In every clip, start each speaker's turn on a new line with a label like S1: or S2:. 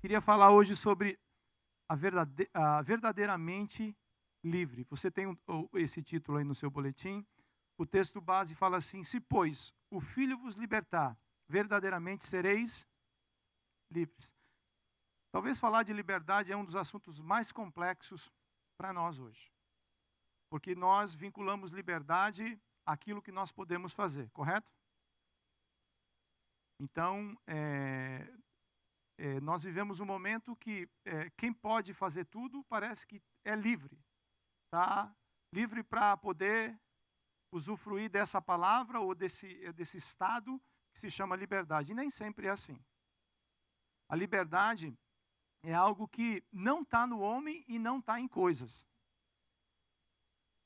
S1: Queria falar hoje sobre a verdadeiramente livre. Você tem esse título aí no seu boletim. O texto base fala assim: se, pois, o Filho vos libertar, verdadeiramente sereis livres. Talvez falar de liberdade é um dos assuntos mais complexos para nós hoje. Porque nós vinculamos liberdade àquilo que nós podemos fazer, correto? Então, nós vivemos um momento que quem pode fazer tudo parece que é livre. Tá? Livre para poder usufruir dessa palavra ou desse estado que se chama liberdade. E nem sempre é assim. A liberdade é algo que não está no homem e não está em coisas.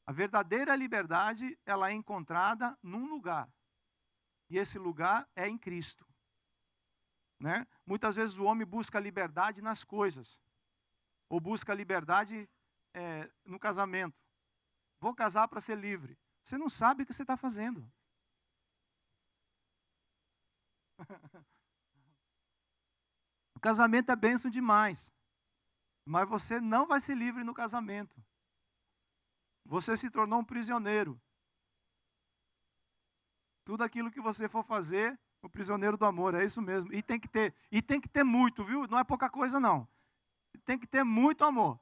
S1: A verdadeira liberdade, ela é encontrada num lugar. E esse lugar é em Cristo. Né? Muitas vezes o homem busca liberdade nas coisas. Ou busca liberdade no casamento. Vou casar para ser livre. Você não sabe o que você está fazendo. O casamento é bênção demais. Mas você não vai ser livre no casamento. Você se tornou um prisioneiro. Tudo aquilo que você for fazer, o prisioneiro do amor, é isso mesmo. E tem que ter muito, viu? Não é pouca coisa, não. Tem que ter muito amor.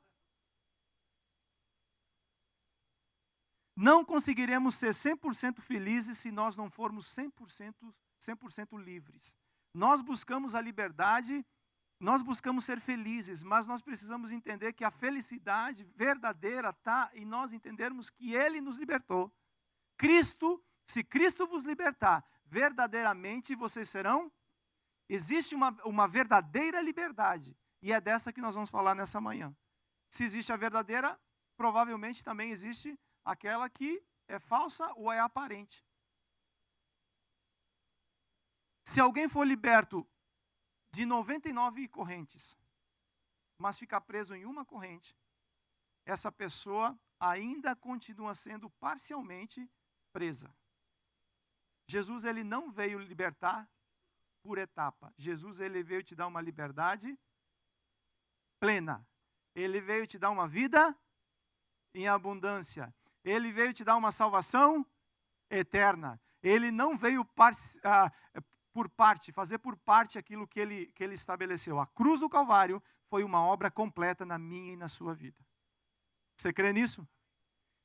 S1: Não conseguiremos ser 100% felizes se nós não formos 100% livres. Nós buscamos a liberdade, nós buscamos ser felizes, mas nós precisamos entender que a felicidade verdadeira está em nós entendermos que Ele nos libertou. Se Cristo vos libertar, verdadeiramente vocês serão. Existe uma verdadeira liberdade, e é dessa que nós vamos falar nessa manhã. Se existe a verdadeira, provavelmente também existe aquela que é falsa ou é aparente. Se alguém for liberto de 99 correntes, mas ficar preso em uma corrente, essa pessoa ainda continua sendo parcialmente presa. Jesus, ele não veio libertar por etapa. Jesus, ele veio te dar uma liberdade plena. Ele veio te dar uma vida em abundância. Ele veio te dar uma salvação eterna. Ele não veio fazer por parte aquilo que ele estabeleceu. A cruz do Calvário foi uma obra completa na minha e na sua vida. Você crê nisso?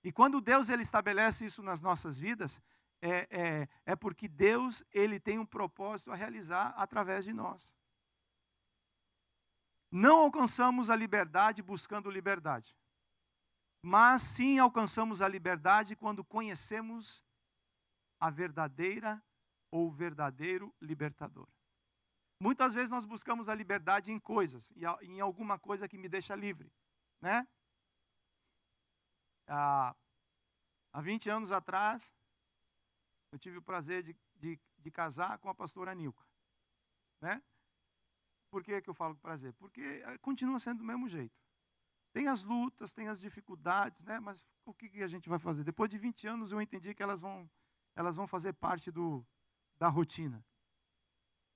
S1: E quando Deus ele estabelece isso nas nossas vidas, é porque Deus ele tem um propósito a realizar através de nós. Não alcançamos a liberdade buscando liberdade. Mas sim alcançamos a liberdade quando conhecemos a verdadeira ou verdadeiro libertador. Muitas vezes nós buscamos a liberdade em coisas, em alguma coisa que me deixa livre. Né? Há 20 anos atrás, eu tive o prazer de casar com a pastora Nilka. Né? Por que eu falo prazer? Porque continua sendo do mesmo jeito. Tem as lutas, tem as dificuldades, né? Mas o que a gente vai fazer? Depois de 20 anos eu entendi que elas vão fazer parte da rotina.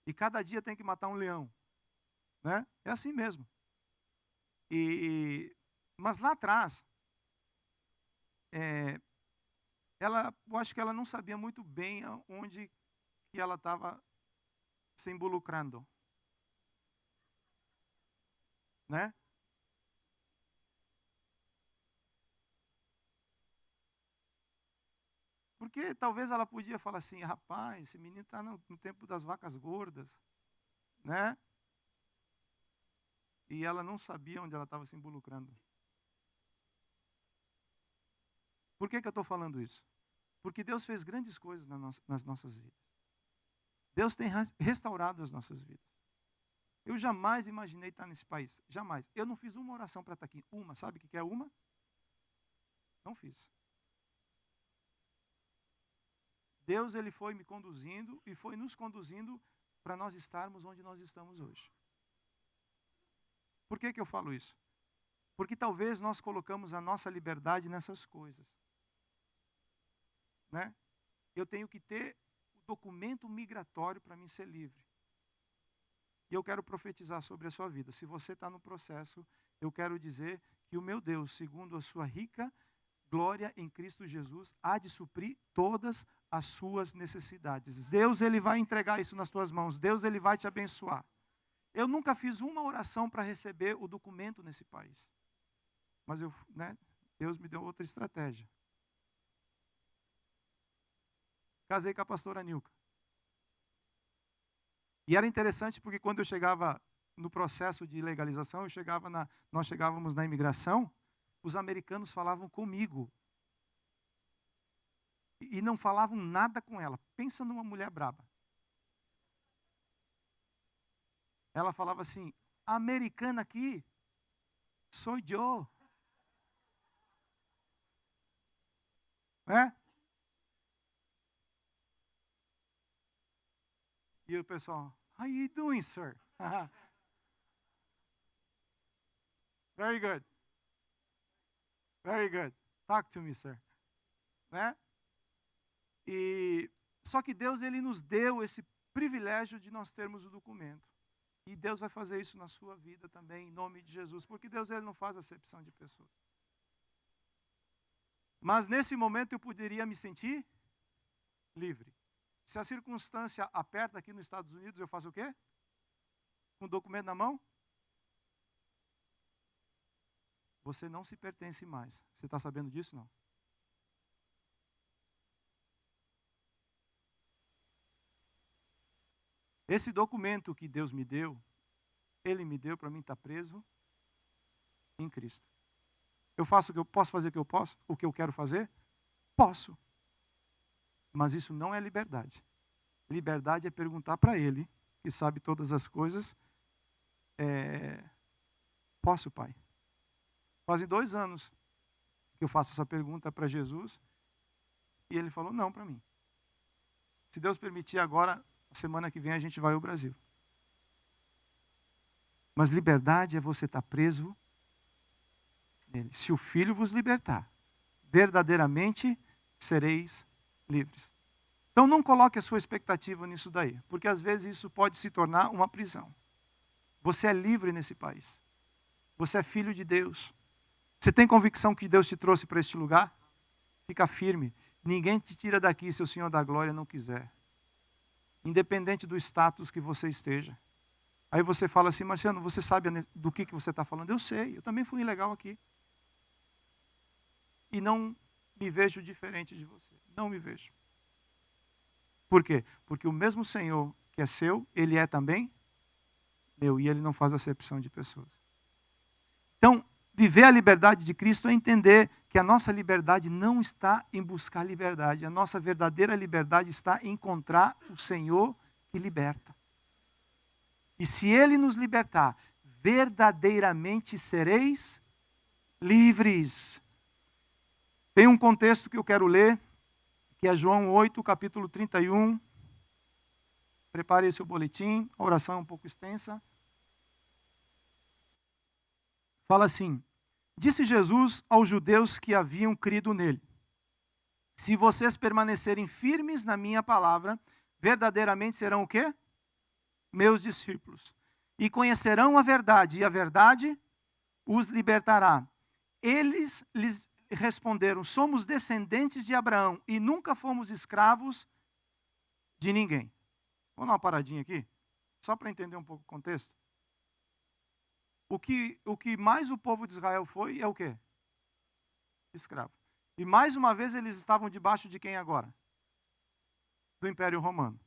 S1: E cada dia tem que matar um leão. Né? É assim mesmo. Mas lá atrás, eu acho que ela não sabia muito bem onde que ela estava se involucrando. Né? Porque talvez ela podia falar assim: rapaz, esse menino está no tempo das vacas gordas. Né? E ela não sabia onde ela estava se involucrando. Por que eu estou falando isso? Porque Deus fez grandes coisas nas nossas vidas. Deus tem restaurado as nossas vidas. Eu jamais imaginei estar nesse país. Jamais. Eu não fiz uma oração para estar aqui. Uma. Sabe o que é uma? Não fiz. Deus ele foi me conduzindo e foi nos conduzindo para nós estarmos onde nós estamos hoje. Por que eu falo isso? Porque talvez nós colocamos a nossa liberdade nessas coisas. Né? Eu tenho que ter documento migratório para mim ser livre. E eu quero profetizar sobre a sua vida. Se você está no processo, eu quero dizer que o meu Deus, segundo a sua rica glória em Cristo Jesus, há de suprir todas as suas necessidades. Deus, Ele vai entregar isso nas tuas mãos. Deus, Ele vai te abençoar. Eu nunca fiz uma oração para receber o documento nesse país. Mas Deus me deu outra estratégia. Casei com a pastora Nilka. E era interessante porque quando eu chegava no processo de legalização, nós chegávamos na imigração, os americanos falavam comigo. E não falavam nada com ela. Pensa numa mulher braba. Ela falava assim, americana aqui, sou eu. Né? E o pessoal, how you doing, sir? Very good. Very good. Talk to me, sir. Né? Só que Deus, Ele nos deu esse privilégio de nós termos o documento. E Deus vai fazer isso na sua vida também, em nome de Jesus. Porque Deus, Ele não faz acepção de pessoas. Mas nesse momento eu poderia me sentir livre. Se a circunstância aperta aqui nos Estados Unidos, eu faço o quê? Com o documento na mão? Você não se pertence mais. Você está sabendo disso, não? Esse documento que Deus me deu, Ele me deu para mim estar preso em Cristo. Eu faço o que eu posso fazer, o que eu quero fazer? Posso. Mas isso não é liberdade. Liberdade é perguntar para Ele, que sabe todas as coisas, posso, Pai? Fazem 2 anos que eu faço essa pergunta para Jesus, e Ele falou não para mim. Se Deus permitir agora, semana que vem a gente vai ao Brasil. Mas liberdade é você estar preso nele. Se o Filho vos libertar, verdadeiramente sereis livres. Então não coloque a sua expectativa nisso daí, porque às vezes isso pode se tornar uma prisão. Você é livre nesse país. Você é filho de Deus. Você tem convicção que Deus te trouxe para este lugar? Fica firme. Ninguém te tira daqui se o Senhor da glória não quiser. Independente do status que você esteja. Aí você fala assim, Marciano, você sabe do que você está falando? Eu sei, eu também fui ilegal aqui. E não me vejo diferente de você. Não me vejo. Por quê? Porque o mesmo Senhor que é seu, Ele é também meu. E Ele não faz acepção de pessoas. Então, viver a liberdade de Cristo é entender que a nossa liberdade não está em buscar liberdade. A nossa verdadeira liberdade está em encontrar o Senhor que liberta. E se Ele nos libertar, verdadeiramente sereis livres. Tem um contexto que eu quero ler, que é João 8, capítulo 31. Prepare esse boletim, a oração é um pouco extensa. Fala assim, disse Jesus aos judeus que haviam crido nele, se vocês permanecerem firmes na minha palavra, verdadeiramente serão o quê? Meus discípulos. E conhecerão a verdade, e a verdade os libertará. Eles lhes responderam, somos descendentes de Abraão e nunca fomos escravos de ninguém. Vamos dar uma paradinha aqui, só para entender um pouco o contexto. O que mais o povo de Israel foi é o quê? Escravo. E mais uma vez eles estavam debaixo de quem agora? Do Império Romano.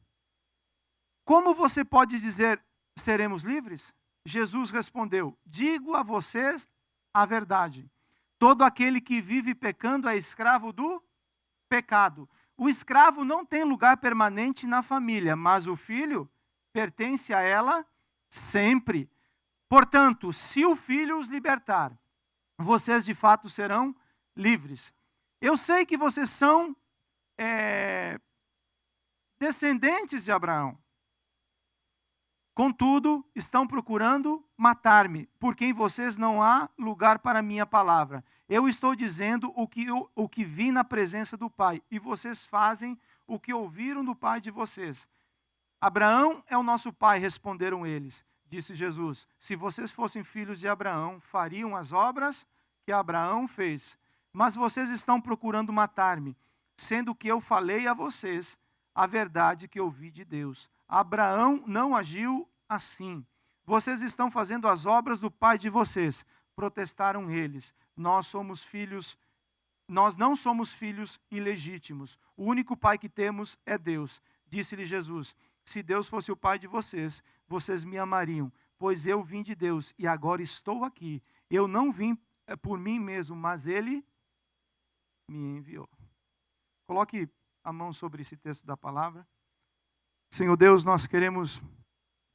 S1: Como você pode dizer, seremos livres? Jesus respondeu, digo a vocês a verdade. Todo aquele que vive pecando é escravo do pecado. O escravo não tem lugar permanente na família, mas o filho pertence a ela sempre. Portanto, se o Filho os libertar, vocês de fato serão livres. Eu sei que vocês são descendentes de Abraão. Contudo, estão procurando matar-me, porque em vocês não há lugar para a minha palavra. Eu estou dizendo o que vi na presença do Pai, e vocês fazem o que ouviram do pai de vocês. Abraão é o nosso pai, responderam eles. Disse Jesus: se vocês fossem filhos de Abraão, fariam as obras que Abraão fez. Mas vocês estão procurando matar-me, sendo que eu falei a vocês a verdade que ouvi de Deus. Abraão não agiu assim. Vocês estão fazendo as obras do pai de vocês. Protestaram eles. Nós não somos filhos ilegítimos. O único pai que temos é Deus. Disse-lhe Jesus: se Deus fosse o pai de vocês, vocês me amariam, pois eu vim de Deus e agora estou aqui. Eu não vim por mim mesmo, mas Ele me enviou. Coloque a mão sobre esse texto da palavra. Senhor Deus, nós queremos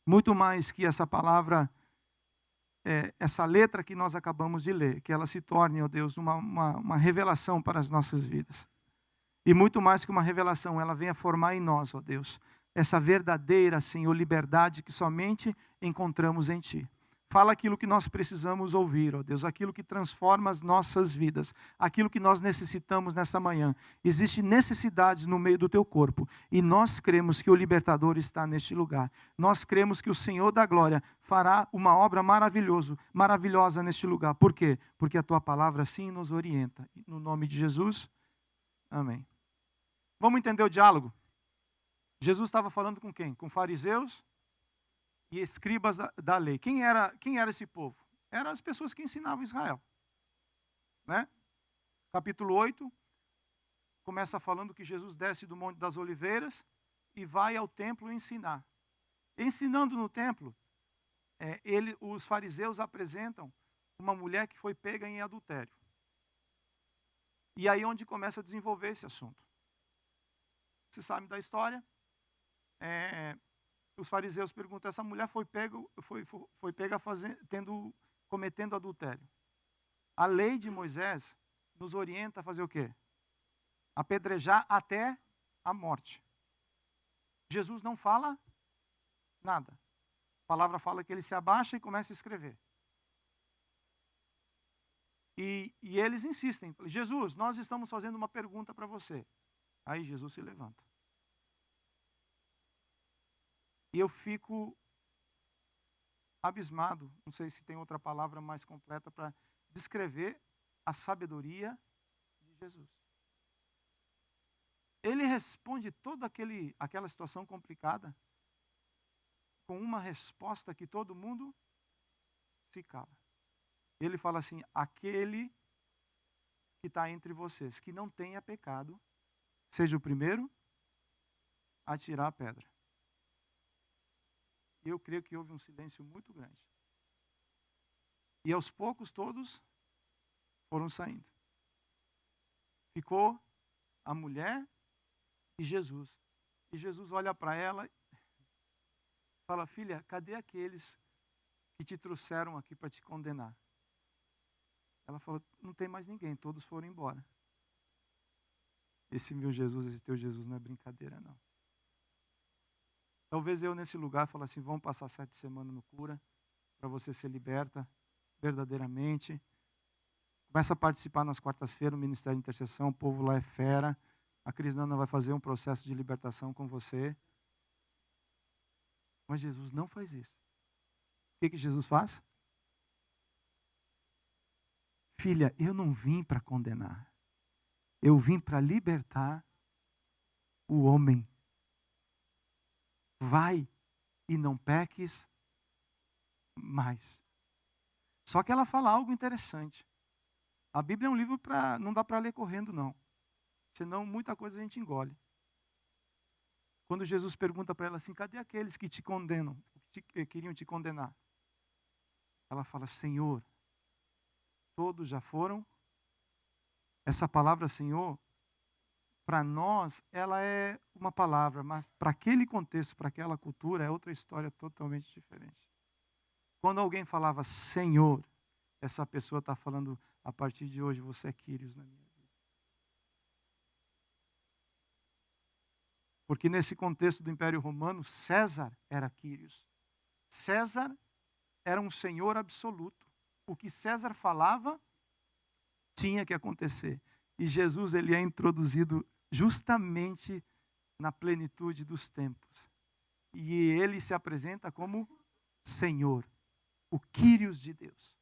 S1: muito mais que essa palavra, essa letra que nós acabamos de ler, que ela se torne, ó Deus, uma revelação para as nossas vidas. E muito mais que uma revelação, ela venha formar em nós, ó Deus, essa verdadeira, Senhor, liberdade que somente encontramos em Ti. Fala aquilo que nós precisamos ouvir, ó Deus, aquilo que transforma as nossas vidas, aquilo que nós necessitamos nessa manhã. Existem necessidades no meio do Teu corpo e nós cremos que o Libertador está neste lugar. Nós cremos que o Senhor da Glória fará uma obra maravilhosa neste lugar. Por quê? Porque a Tua palavra sim nos orienta. No nome de Jesus, amém. Vamos entender o diálogo? Jesus estava falando com quem? Com fariseus e escribas da lei. Quem era esse povo? Eram as pessoas que ensinavam Israel. Né? Capítulo 8, começa falando que Jesus desce do Monte das Oliveiras e vai ao templo ensinar. Ensinando no templo, os fariseus apresentam uma mulher que foi pega em adultério. E aí onde começa a desenvolver esse assunto. Você sabe da história? Os fariseus perguntam: essa mulher foi pega cometendo adultério. A lei de Moisés nos orienta a fazer o quê? Apedrejar até a morte. Jesus não fala nada. A palavra fala que ele se abaixa e começa a escrever. E eles insistem: Jesus, nós estamos fazendo uma pergunta para você. Aí Jesus se levanta. E eu fico abismado, não sei se tem outra palavra mais completa para descrever a sabedoria de Jesus. Ele responde toda aquela situação complicada com uma resposta que todo mundo se cala. Ele fala assim: aquele que está entre vocês, que não tenha pecado, seja o primeiro a tirar a pedra. Eu creio que houve um silêncio muito grande. E aos poucos todos foram saindo. Ficou a mulher e Jesus. E Jesus olha para ela e fala: filha, cadê aqueles que te trouxeram aqui para te condenar? Ela falou: não tem mais ninguém, todos foram embora. Esse meu Jesus, esse teu Jesus não é brincadeira, não. Talvez eu nesse lugar fale assim: vamos passar 7 semanas no cura, para você ser liberta verdadeiramente. Começa a participar nas quartas-feiras no Ministério de Intercessão, o povo lá é fera. A Cris Nana vai fazer um processo de libertação com você. Mas Jesus não faz isso. O que Jesus faz? Filha, eu não vim para condenar. Eu vim para libertar o homem. Vai e não peques mais. Só que ela fala algo interessante. A Bíblia é um livro não dá para ler correndo, não. Senão muita coisa a gente engole. Quando Jesus pergunta para ela assim: cadê aqueles que te condenam, que queriam te condenar? Ela fala: Senhor, todos já foram. Essa palavra Senhor, para nós, ela é uma palavra, mas para aquele contexto, para aquela cultura, é outra história totalmente diferente. Quando alguém falava Senhor, essa pessoa está falando: a partir de hoje você é Quírios na minha vida. Porque nesse contexto do Império Romano, César era Quírios. César era um senhor absoluto. O que César falava tinha que acontecer. E Jesus, ele é introduzido justamente na plenitude dos tempos. E ele se apresenta como Senhor, o Kyrios de Deus.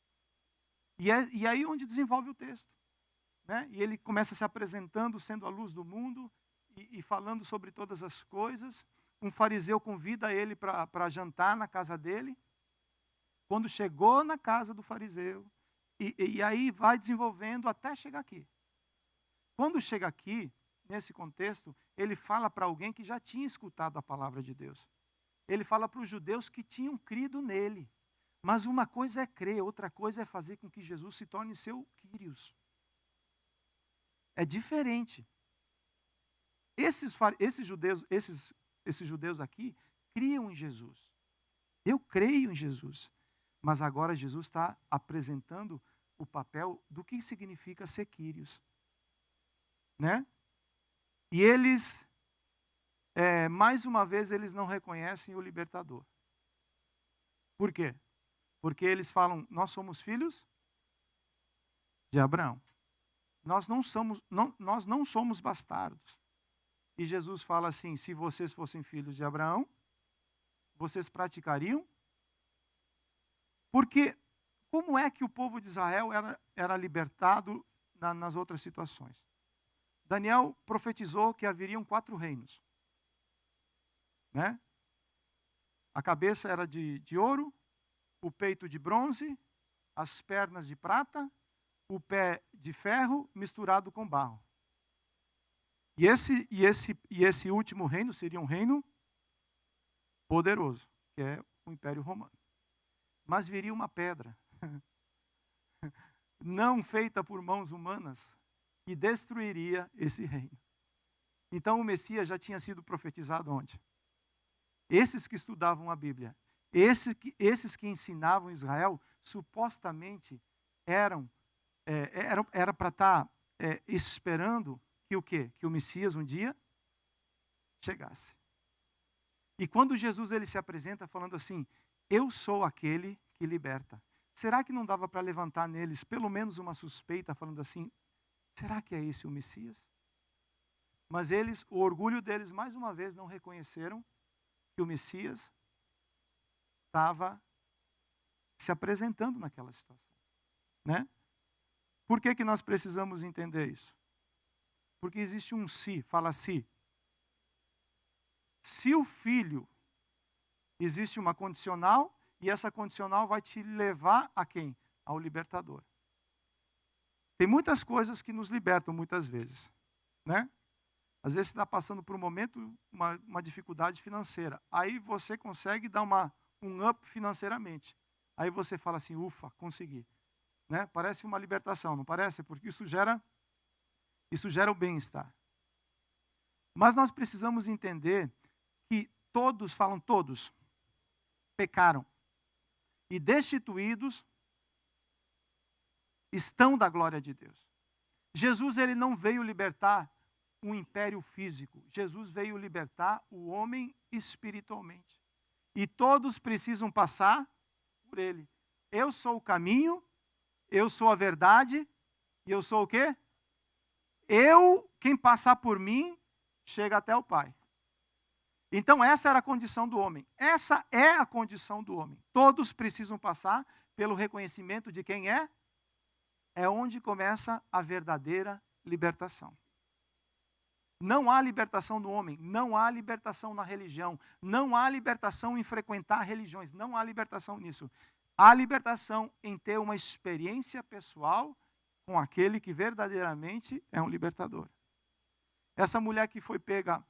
S1: E aí onde desenvolve o texto. Né? E ele começa se apresentando, sendo a luz do mundo, e falando sobre todas as coisas. Um fariseu convida ele para jantar na casa dele. Quando chegou na casa do fariseu, e aí vai desenvolvendo até chegar aqui. Quando chega aqui, nesse contexto, ele fala para alguém que já tinha escutado a palavra de Deus. Ele fala para os judeus que tinham crido nele. Mas uma coisa é crer, outra coisa é fazer com que Jesus se torne seu Kyrios. É diferente. Esses judeus aqui criam em Jesus. Eu creio em Jesus. Mas agora Jesus está apresentando o papel do que significa ser Kyrios. Né? E eles, mais uma vez, eles não reconhecem o libertador. Por quê? Porque eles falam, nós somos filhos de Abraão. Nós não somos bastardos. E Jesus fala assim, se vocês fossem filhos de Abraão, vocês praticariam? Porque como é que o povo de Israel era libertado nas outras situações? Daniel profetizou que haveriam 4 reinos. Né? A cabeça era de ouro, o peito de bronze, as pernas de prata, o pé de ferro misturado com barro. E esse último reino seria um reino poderoso, que é o Império Romano. Mas viria uma pedra, não feita por mãos humanas, que destruiria esse reino. Então o Messias já tinha sido profetizado onde? Esses que estudavam a Bíblia, esses que ensinavam Israel, supostamente era para estar esperando que o quê? Que o Messias um dia chegasse. E quando Jesus ele se apresenta falando assim, eu sou aquele que liberta. Será que não dava para levantar neles pelo menos uma suspeita falando assim, será que é esse o Messias? Mas o orgulho deles mais uma vez não reconheceram que o Messias estava se apresentando naquela situação. Né? Por que nós precisamos entender isso? Porque existe um se, fala se. Se o filho, existe uma condicional, e essa condicional vai te levar a quem? Ao libertador. Tem muitas coisas que nos libertam muitas vezes. Né? Às vezes você está passando por um momento, uma dificuldade financeira. Aí você consegue dar um up financeiramente. Aí você fala assim, ufa, consegui. Né? Parece uma libertação, não parece? Porque isso gera o bem-estar. Mas nós precisamos entender que todos, pecaram. E destituídos estão da glória de Deus. Jesus ele não veio libertar um império físico. Jesus veio libertar o homem espiritualmente. E todos precisam passar por ele. Eu sou o caminho, eu sou a verdade, e eu sou o quê? Quem passar por mim, chega até o Pai. Então essa era a condição do homem. Essa é a condição do homem. Todos precisam passar pelo reconhecimento de quem é. É onde começa a verdadeira libertação. Não há libertação no homem, não há libertação na religião, não há libertação em frequentar religiões, não há libertação nisso. Há libertação em ter uma experiência pessoal com aquele que verdadeiramente é um libertador. Essa mulher que foi pega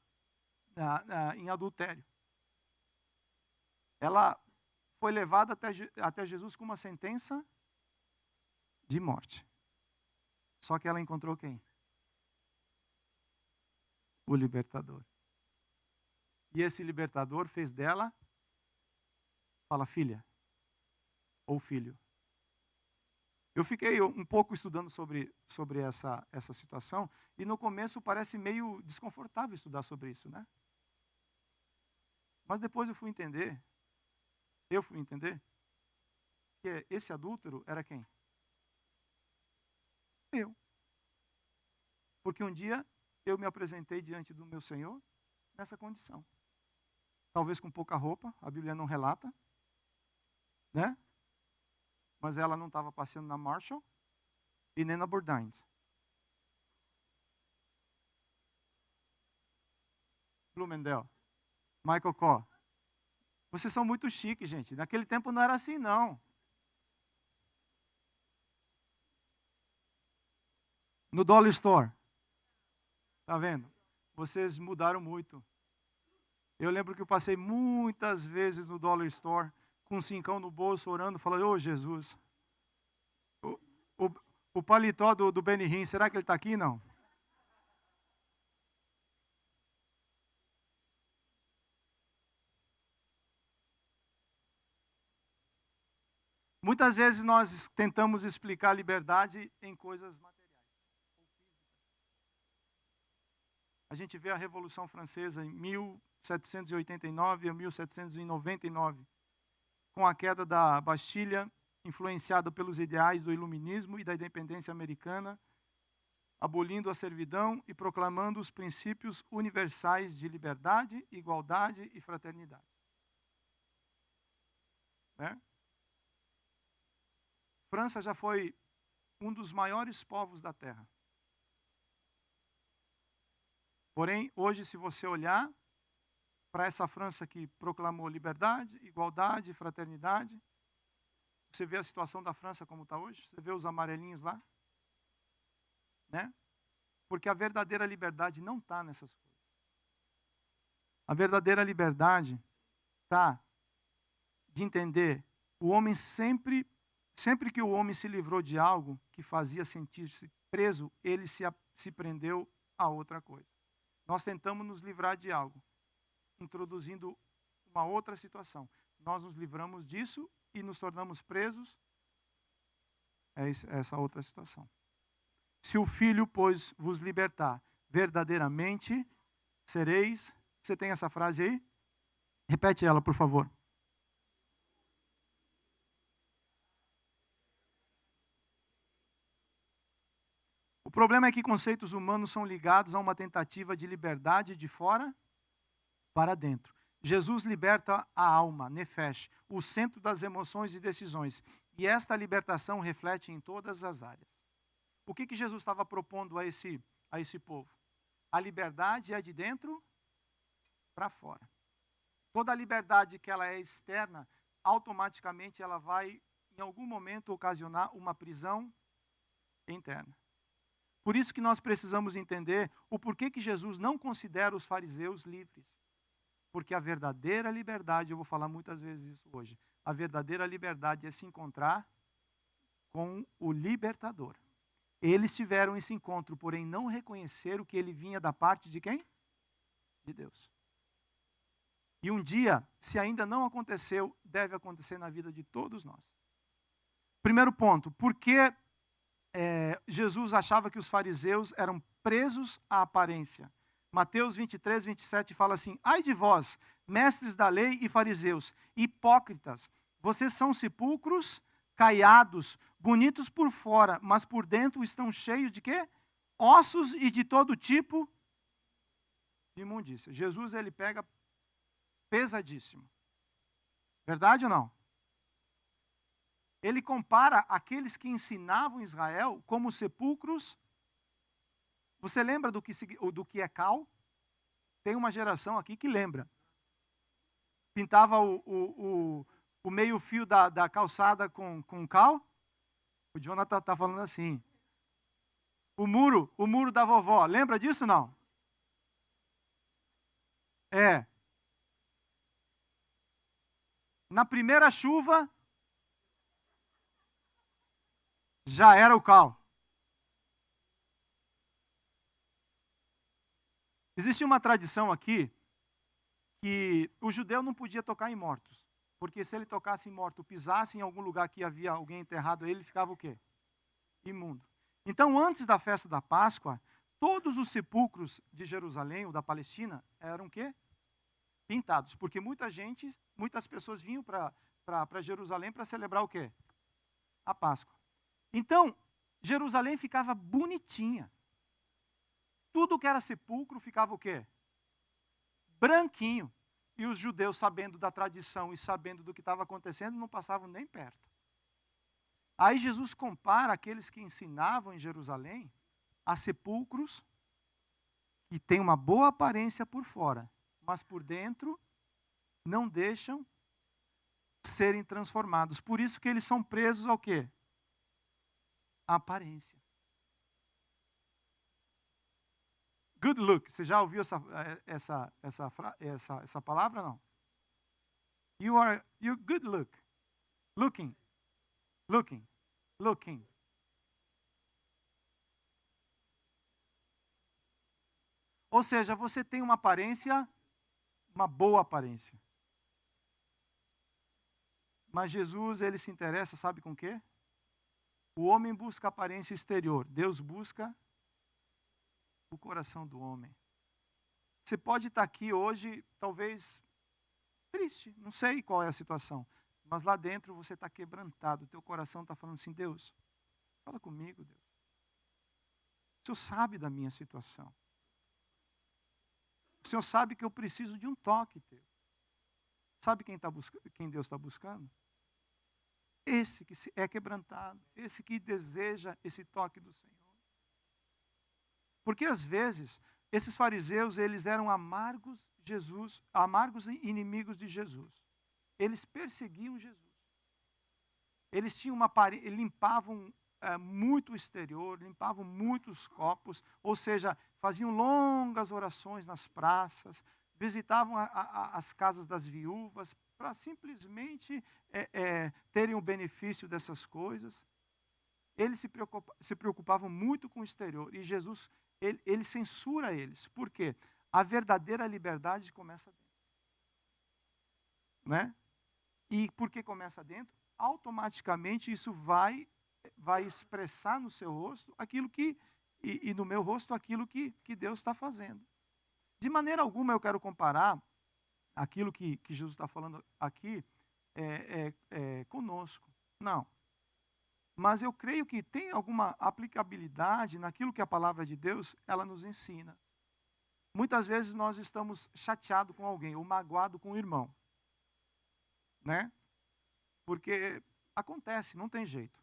S1: em adultério, ela foi levada até Jesus com uma sentença de morte. Só que ela encontrou quem? O libertador. E esse libertador fez dela, fala filha, ou filho. Eu fiquei um pouco estudando sobre essa situação, e no começo parece meio desconfortável estudar sobre isso, né? Mas depois eu fui entender que esse adúltero era quem? Eu. Porque um dia eu me apresentei diante do meu Senhor, nessa condição. Talvez com pouca roupa, a Bíblia não relata, né? Mas ela não estava passeando na Marshall e nem na Burdines. Bloomingdale, Michael Kors. Vocês são muito chiques, gente. Naquele tempo não era assim, não. No Dollar Store. Tá vendo? Vocês mudaram muito. Eu lembro que eu passei muitas vezes no Dollar Store com um cincão no bolso, orando, falando, ô Jesus, o paletó do Benny Hinn, será que ele está aqui? Não. Muitas vezes nós tentamos explicar a liberdade em coisas materiais. A gente vê a Revolução Francesa em 1789 a 1799, com a queda da Bastilha, influenciada pelos ideais do iluminismo e da independência americana, abolindo a servidão e proclamando os princípios universais de liberdade, igualdade e fraternidade. Né? França já foi um dos maiores povos da Terra. Porém, hoje, se você olhar para essa França que proclamou liberdade, igualdade, fraternidade, você vê a situação da França como está hoje? Você vê os amarelinhos lá? Né? Porque a verdadeira liberdade não está nessas coisas. A verdadeira liberdade está de entender, o homem sempre que o homem se livrou de algo que fazia sentir-se preso, ele se prendeu a outra coisa. Nós tentamos nos livrar de algo, introduzindo uma outra situação. Nós nos livramos disso e nos tornamos presos. É essa outra situação. Se o Filho, pois, vos libertar, verdadeiramente sereis... Você tem essa frase aí? Repete ela, por favor. O problema é que conceitos humanos são ligados a uma tentativa de liberdade de fora para dentro. Jesus liberta a alma, nefesh, o centro das emoções e decisões. E esta libertação reflete em todas as áreas. O que Jesus estava propondo a esse povo? A liberdade é de dentro para fora. Toda a liberdade que ela é externa, automaticamente ela vai, em algum momento, ocasionar uma prisão interna. Por isso que nós precisamos entender o porquê que Jesus não considera os fariseus livres. Porque a verdadeira liberdade, eu vou falar muitas vezes isso hoje, a verdadeira liberdade é se encontrar com o libertador. Eles tiveram esse encontro, porém não reconheceram que ele vinha da parte de quem? De Deus. E um dia, se ainda não aconteceu, deve acontecer na vida de todos nós. Primeiro ponto, por que Jesus achava que os fariseus eram presos à aparência? Mateus 23, 27 fala assim, ai de vós, mestres da lei e fariseus, hipócritas, vocês são sepulcros caiados, bonitos por fora, mas por dentro estão cheios de quê? Ossos e de todo tipo de imundícia. Jesus, ele pega pesadíssimo. Verdade ou não? Ele compara aqueles que ensinavam Israel como sepulcros. Você lembra do que é cal? Tem uma geração aqui que lembra. Pintava o meio fio da calçada com cal. O Jonathan está falando assim. O muro da vovó, lembra disso não? É. Na primeira chuva, já era o cal. Existe uma tradição aqui que o judeu não podia tocar em mortos. Porque se ele tocasse em morto, pisasse em algum lugar que havia alguém enterrado, ele ficava o quê? Imundo. Então, antes da festa da Páscoa, todos os sepulcros de Jerusalém ou da Palestina eram o quê? Pintados. Porque muitas pessoas vinham para Jerusalém para celebrar o quê? A Páscoa. Então, Jerusalém ficava bonitinha. Tudo que era sepulcro ficava o quê? branquinho. E os judeus, sabendo da tradição e sabendo do que estava acontecendo, não passavam nem perto. Aí Jesus compara aqueles que ensinavam em Jerusalém a sepulcros que têm uma boa aparência por fora, mas por dentro não deixam serem transformados. Por isso que eles são presos ao quê? A aparência. Good look. Você já ouviu essa palavra? Não. You're good look. Looking. Ou seja, você tem uma aparência, uma boa aparência. Mas Jesus, ele se interessa, sabe com o quê? O homem busca a aparência exterior. Deus busca o coração do homem. Você pode estar aqui hoje, talvez, triste. Não sei qual é a situação. Mas lá dentro você está quebrantado. O teu coração está falando assim, Deus, fala comigo, Deus. O Senhor sabe da minha situação. O Senhor sabe que eu preciso de um toque teu. Sabe quem Deus está buscando? Esse que é quebrantado. Esse que deseja esse toque do Senhor. Porque às vezes, esses fariseus, eles eram amargos inimigos de Jesus. Eles perseguiam Jesus. Eles tinham limpavam muito o exterior, limpavam muitos copos, ou seja, faziam longas orações nas praças, visitavam as casas das viúvas para simplesmente terem o benefício dessas coisas. Eles se preocupavam muito com o exterior e Jesus ele censura eles. Por quê? A verdadeira liberdade começa dentro. Né? E por que começa dentro? Automaticamente isso vai expressar no seu rosto aquilo que, e no meu rosto, aquilo que Deus está fazendo. De maneira alguma eu quero comparar aquilo que Jesus está falando aqui conosco. Não. Mas eu creio que tem alguma aplicabilidade naquilo que a palavra de Deus ela nos ensina. Muitas vezes nós estamos chateados com alguém, ou magoados com o irmão. Né? Porque acontece, não tem jeito.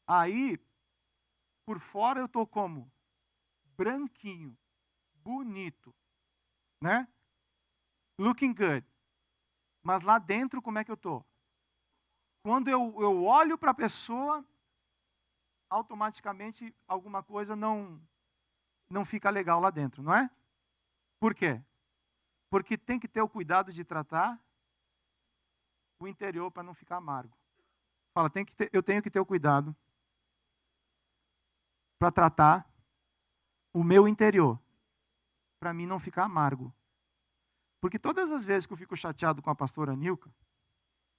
S1: Aí, por fora eu estou como? Branquinho, bonito, né? Looking good. Mas lá dentro, como é que eu estou? Quando eu olho para a pessoa, automaticamente alguma coisa não fica legal lá dentro, não é? Por quê? Porque tem que ter o cuidado de tratar o interior para não ficar amargo. Fala, eu tenho que ter o cuidado para tratar o meu interior, para mim não ficar amargo. Porque todas as vezes que eu fico chateado com a pastora Nilka,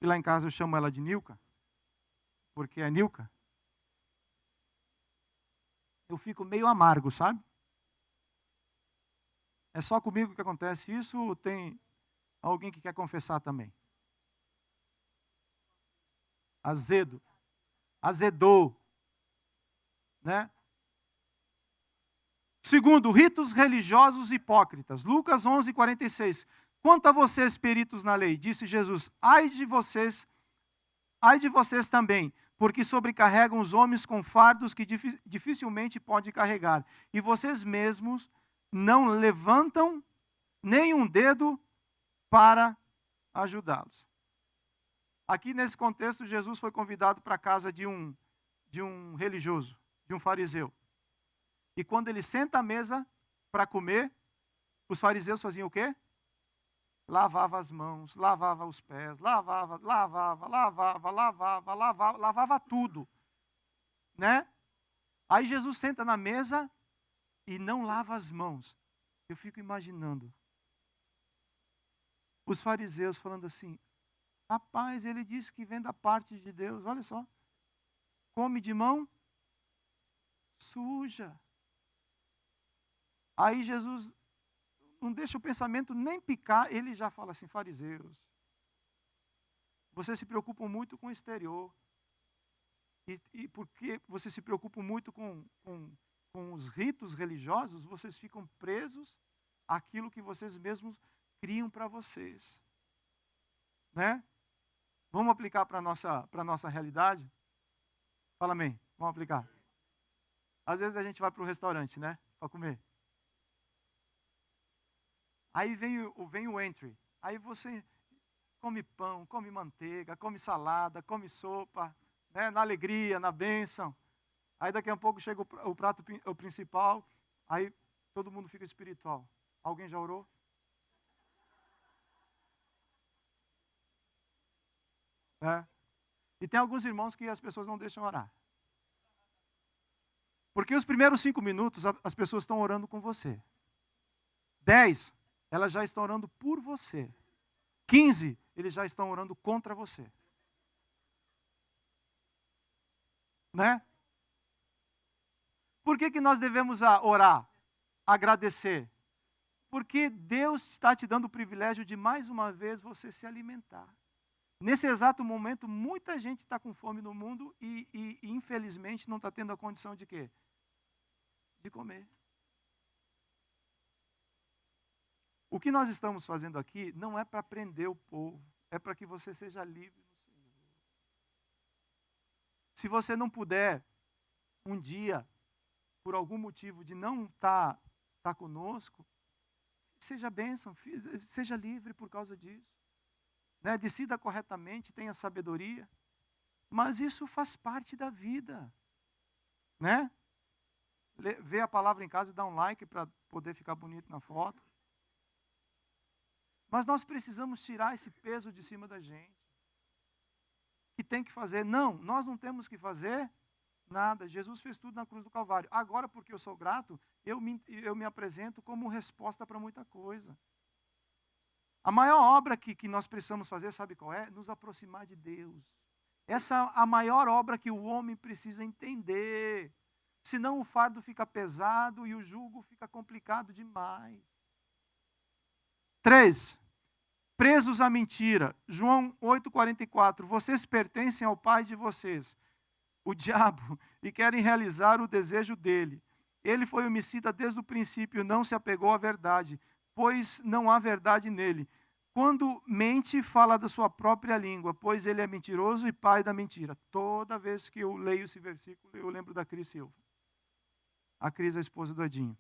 S1: e lá em casa eu chamo ela de Nilka, porque é Nilka, eu fico meio amargo, sabe? É só comigo que acontece isso ou tem alguém que quer confessar também? Azedo. Azedou. Né? Segundo, ritos religiosos hipócritas. Lucas 11:46. Quanto a vocês, peritos na lei, disse Jesus, ai de vocês também, porque sobrecarregam os homens com fardos que dificilmente podem carregar. E vocês mesmos não levantam nem um dedo para ajudá-los. Aqui nesse contexto, Jesus foi convidado para a casa de um religioso, de um fariseu. E quando ele senta à mesa para comer, os fariseus faziam o quê? Lavava as mãos, lavava os pés, lavava tudo. Né? Aí Jesus senta na mesa e não lava as mãos. Eu fico imaginando os fariseus falando assim, rapaz, ele disse que vem da parte de Deus, olha só. Come de mão suja. Aí Jesus não deixa o pensamento nem picar, ele já fala assim, fariseus, vocês se preocupam muito com o exterior. E porque vocês se preocupam muito com os ritos religiosos, vocês ficam presos aquilo que vocês mesmos criam para vocês. Né? Vamos aplicar para a nossa realidade? Fala amém. Vamos aplicar. Às vezes a gente vai para o restaurante, né? Para comer. Aí vem o entry. Aí você come pão, come manteiga, come salada, come sopa, né? Na alegria, na bênção. Aí daqui a pouco chega o prato o principal, aí todo mundo fica espiritual. Alguém já orou? É. E tem alguns irmãos que as pessoas não deixam orar. Porque os primeiros 5 minutos as pessoas estão orando com você. 10, elas já estão orando por você. 15, eles já estão orando contra você. Né? Por que nós devemos orar? Agradecer. Porque Deus está te dando o privilégio de mais uma vez você se alimentar. Nesse exato momento, muita gente está com fome no mundo e infelizmente não está tendo a condição de quê? De comer. O que nós estamos fazendo aqui não é para prender o povo, é para que você seja livre no Senhor. Se você não puder, um dia, por algum motivo de não estar conosco, seja bênção, seja livre por causa disso. Né? Decida corretamente, tenha sabedoria. Mas isso faz parte da vida. Né? Vê a palavra em casa e dá um like para poder ficar bonito na foto. Mas nós precisamos tirar esse peso de cima da gente. Que tem que fazer. Não, nós não temos que fazer nada. Jesus fez tudo na cruz do Calvário. Agora, porque eu sou grato, eu me apresento como resposta para muita coisa. A maior obra que nós precisamos fazer, sabe qual é? Nos aproximar de Deus. Essa é a maior obra que o homem precisa entender. Senão o fardo fica pesado e o jugo fica complicado demais. 3. Presos à mentira. João 8,44. Vocês pertencem ao pai de vocês, o diabo, e querem realizar o desejo dele. Ele foi homicida desde o princípio, não se apegou à verdade, pois não há verdade nele. Quando mente, fala da sua própria língua, pois ele é mentiroso e pai da mentira. Toda vez que eu leio esse versículo, eu lembro da Cris Silva. A Cris é a esposa do Edinho.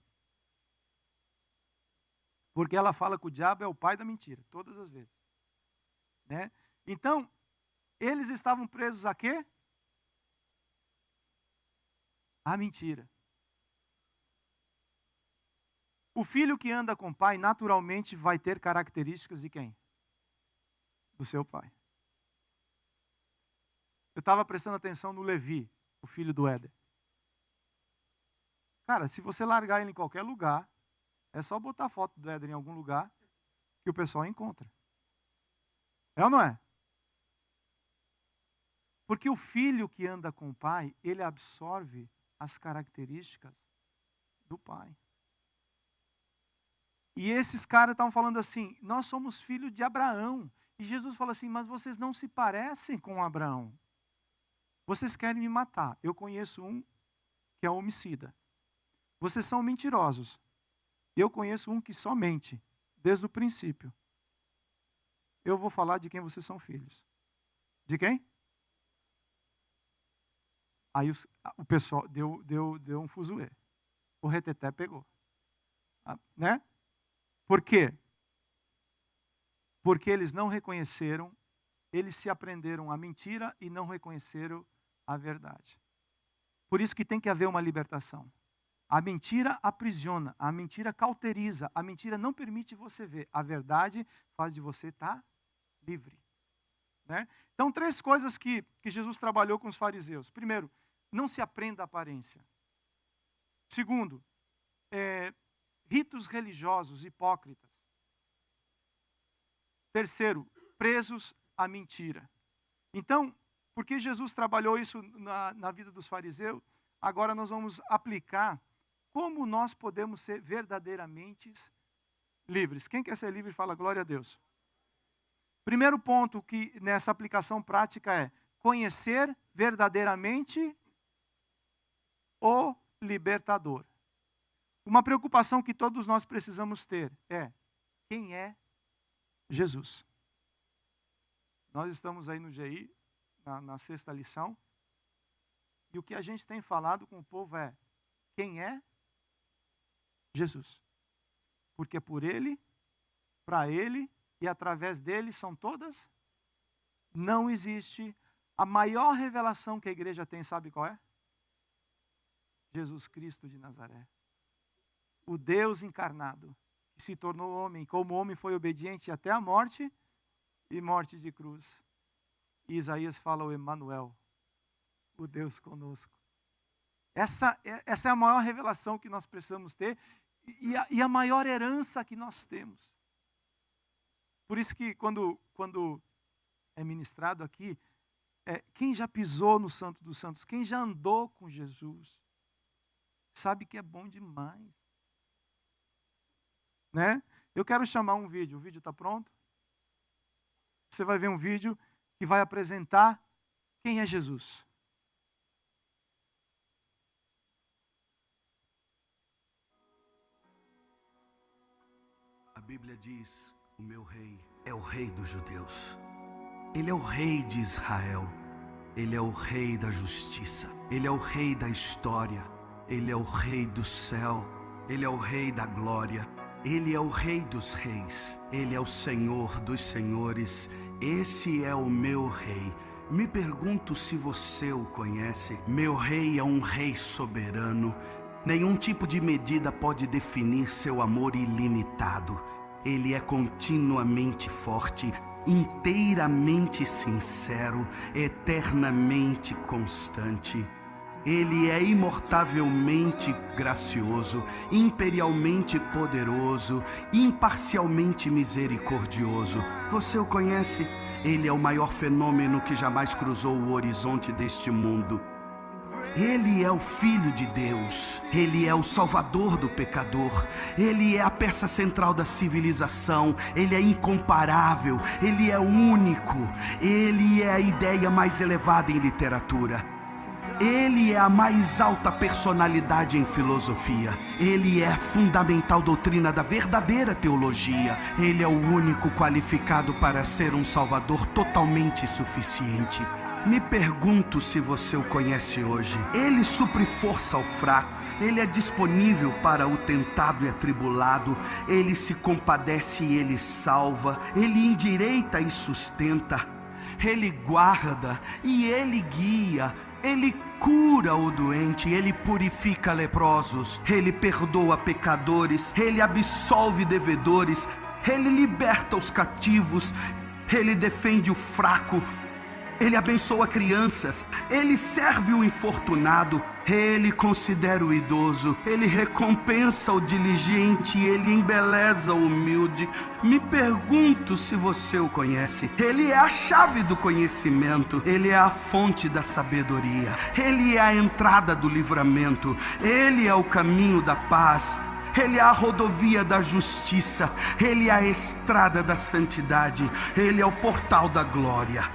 S1: Porque ela fala que o diabo é o pai da mentira, todas as vezes. Né? Então, eles estavam presos a quê? A mentira. O filho que anda com o pai, naturalmente, vai ter características de quem? Do seu pai. Eu estava prestando atenção no Levi, o filho do Éder. Cara, se você largar ele em qualquer lugar, é só botar a foto do Éder em algum lugar que o pessoal encontra. É ou não é? Porque o filho que anda com o pai, ele absorve as características do pai. E esses caras estavam falando assim, nós somos filhos de Abraão. E Jesus fala assim, mas vocês não se parecem com Abraão. Vocês querem me matar. Eu conheço um que é homicida. Vocês são mentirosos. Eu conheço um que só mente, desde o princípio. Eu vou falar de quem vocês são filhos. De quem? Aí o pessoal deu um fuzuê. O reteté pegou. Né? Por quê? Porque eles não reconheceram, eles se aprenderam a mentira e não reconheceram a verdade. Por isso que tem que haver uma libertação. A mentira aprisiona, a mentira cauteriza, a mentira não permite você ver. A verdade faz de você estar livre. Né? Então, 3 coisas que Jesus trabalhou com os fariseus. Primeiro, não se aprenda a aparência. Segundo, ritos religiosos hipócritas. Terceiro, presos à mentira. Então, porque Jesus trabalhou isso na vida dos fariseus, agora nós vamos aplicar como nós podemos ser verdadeiramente livres. Quem quer ser livre, fala glória a Deus. Primeiro ponto que nessa aplicação prática é conhecer verdadeiramente o libertador. Uma preocupação que todos nós precisamos ter é: quem é Jesus? Nós estamos aí no GI, na 6ª lição, e o que a gente tem falado com o povo é: quem é Jesus? Porque por Ele, para Ele e através dele são todas. Não existe. A maior revelação que a igreja tem, sabe qual é? Jesus Cristo de Nazaré. O Deus encarnado, que se tornou homem, como homem foi obediente até a morte, e morte de cruz. E Isaías fala o Emanuel, o Deus conosco. Essa é a maior revelação que nós precisamos ter, e a maior herança que nós temos. Por isso que quando é ministrado aqui, quem já pisou no Santo dos Santos, quem já andou com Jesus, sabe que é bom demais. Né? Eu quero chamar um vídeo. O vídeo está pronto? Você vai ver um vídeo que vai apresentar quem é Jesus.
S2: A Bíblia diz: o meu rei é o rei dos judeus. Ele é o rei de Israel. Ele é o rei da justiça. Ele é o rei da história. Ele é o rei do céu. Ele é o rei da glória. Ele é o rei dos reis. Ele é o Senhor dos senhores. Esse é o meu rei. Me pergunto se você o conhece. Meu rei é um rei soberano. Nenhum tipo de medida pode definir seu amor ilimitado. Ele é continuamente forte, inteiramente sincero, eternamente constante. Ele é imortavelmente gracioso, imperialmente poderoso, imparcialmente misericordioso. Você o conhece? Ele é o maior fenômeno que jamais cruzou o horizonte deste mundo. Ele é o Filho de Deus, Ele é o Salvador do pecador, Ele é a peça central da civilização, Ele é incomparável, Ele é único, Ele é a ideia mais elevada em literatura. Ele é a mais alta personalidade em filosofia. Ele é a fundamental doutrina da verdadeira teologia. Ele é o único qualificado para ser um Salvador totalmente suficiente. Me pergunto se você o conhece hoje. Ele supre força ao fraco. Ele é disponível para o tentado e atribulado. Ele se compadece e ele salva. Ele endireita e sustenta. Ele guarda e ele guia. Ele cura o doente, ele purifica leprosos, ele perdoa pecadores, ele absolve devedores, ele liberta os cativos, ele defende o fraco, ele abençoa crianças, ele serve o infortunado, ele considera o idoso, ele recompensa o diligente, ele embeleza o humilde. Me pergunto se você o conhece. Ele é a chave do conhecimento, ele é a fonte da sabedoria, ele é a entrada do livramento, ele é o caminho da paz. Ele é a rodovia da justiça, ele é a estrada da santidade, ele é o portal da glória.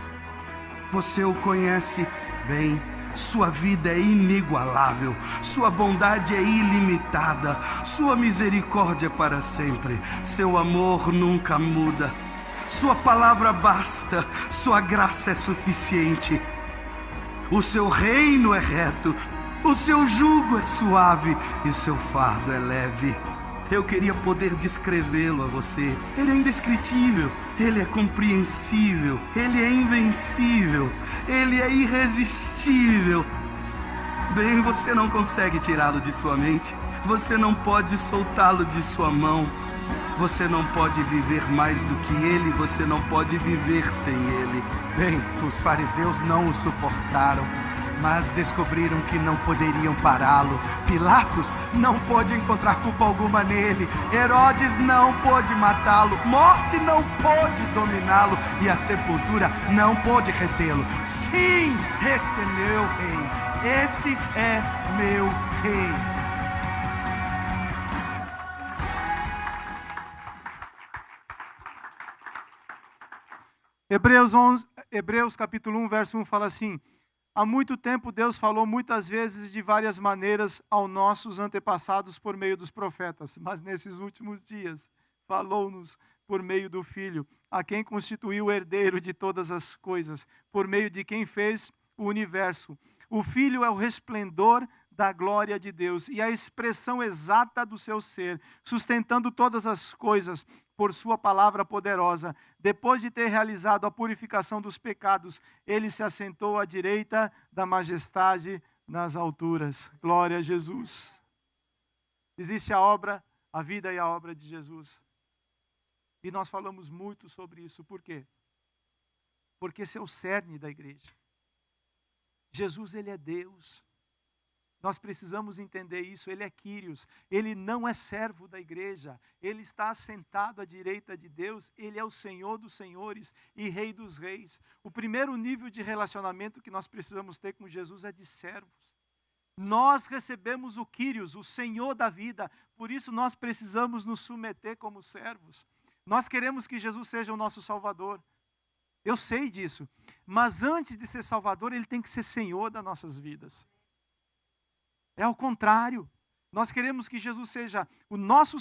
S2: Você o conhece bem, sua vida é inigualável, sua bondade é ilimitada, sua misericórdia é para sempre, seu amor nunca muda, sua palavra basta, sua graça é suficiente, o seu reino é reto, o seu jugo é suave e seu fardo é leve. Eu queria poder descrevê-lo a você. Ele é indescritível, ele é compreensível, ele é invencível, ele é irresistível. Bem, você não consegue tirá-lo de sua mente, você não pode soltá-lo de sua mão. Você não pode viver mais do que ele, você não pode viver sem ele. Bem, os fariseus não o suportaram, mas descobriram que não poderiam pará-lo. Pilatos não pôde encontrar culpa alguma nele. Herodes não pôde matá-lo. Morte não pôde dominá-lo. E a sepultura não pôde retê-lo. Sim, esse é meu rei. Esse é meu rei.
S1: Hebreus capítulo 1, verso 1 fala assim: Há muito tempo Deus falou muitas vezes de várias maneiras aos nossos antepassados por meio dos profetas, mas nesses últimos dias falou-nos por meio do Filho, a quem constituiu o herdeiro de todas as coisas, por meio de quem fez o universo. O Filho é o resplendor da glória de Deus e a expressão exata do seu ser, sustentando todas as coisas por sua palavra poderosa. Depois de ter realizado a purificação dos pecados, ele se assentou à direita da majestade nas alturas. Glória a Jesus. Existe a obra, a vida e a obra de Jesus. E nós falamos muito sobre isso. Por quê? Porque esse é o cerne da igreja. Jesus, ele é Deus. Nós precisamos entender isso. Ele é Quírios. Ele não é servo da igreja. Ele está assentado à direita de Deus. Ele é o Senhor dos senhores e Rei dos reis. O primeiro nível de relacionamento que nós precisamos ter com Jesus é de servos. Nós recebemos o Quírios, o Senhor da vida. Por isso nós precisamos nos submeter como servos. Nós queremos que Jesus seja o nosso Salvador. Eu sei disso. Mas antes de ser Salvador, ele tem que ser Senhor das nossas vidas. É ao contrário. Nós queremos que Jesus seja o nosso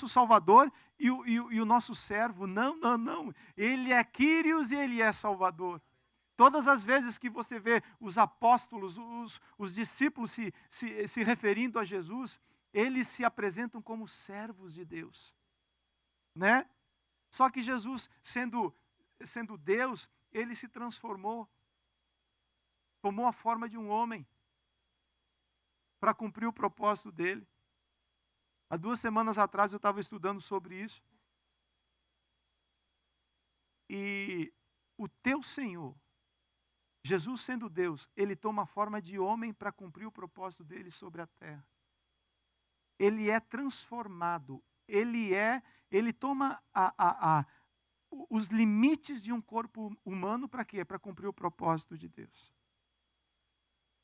S1: Salvador e o nosso servo. Não, não, não. Ele é Quírios e ele é Salvador. Todas as vezes que você vê os apóstolos, os discípulos se referindo a Jesus, eles se apresentam como servos de Deus. Né? Só que Jesus, sendo Deus, ele se transformou. Tomou a forma de um homem. Para cumprir o propósito dele. Há 2 semanas atrás eu estava estudando sobre isso. E o teu Senhor, Jesus sendo Deus, ele toma a forma de homem para cumprir o propósito dele sobre a terra. Ele é transformado. Ele toma os limites de um corpo humano para quê? Para cumprir o propósito de Deus.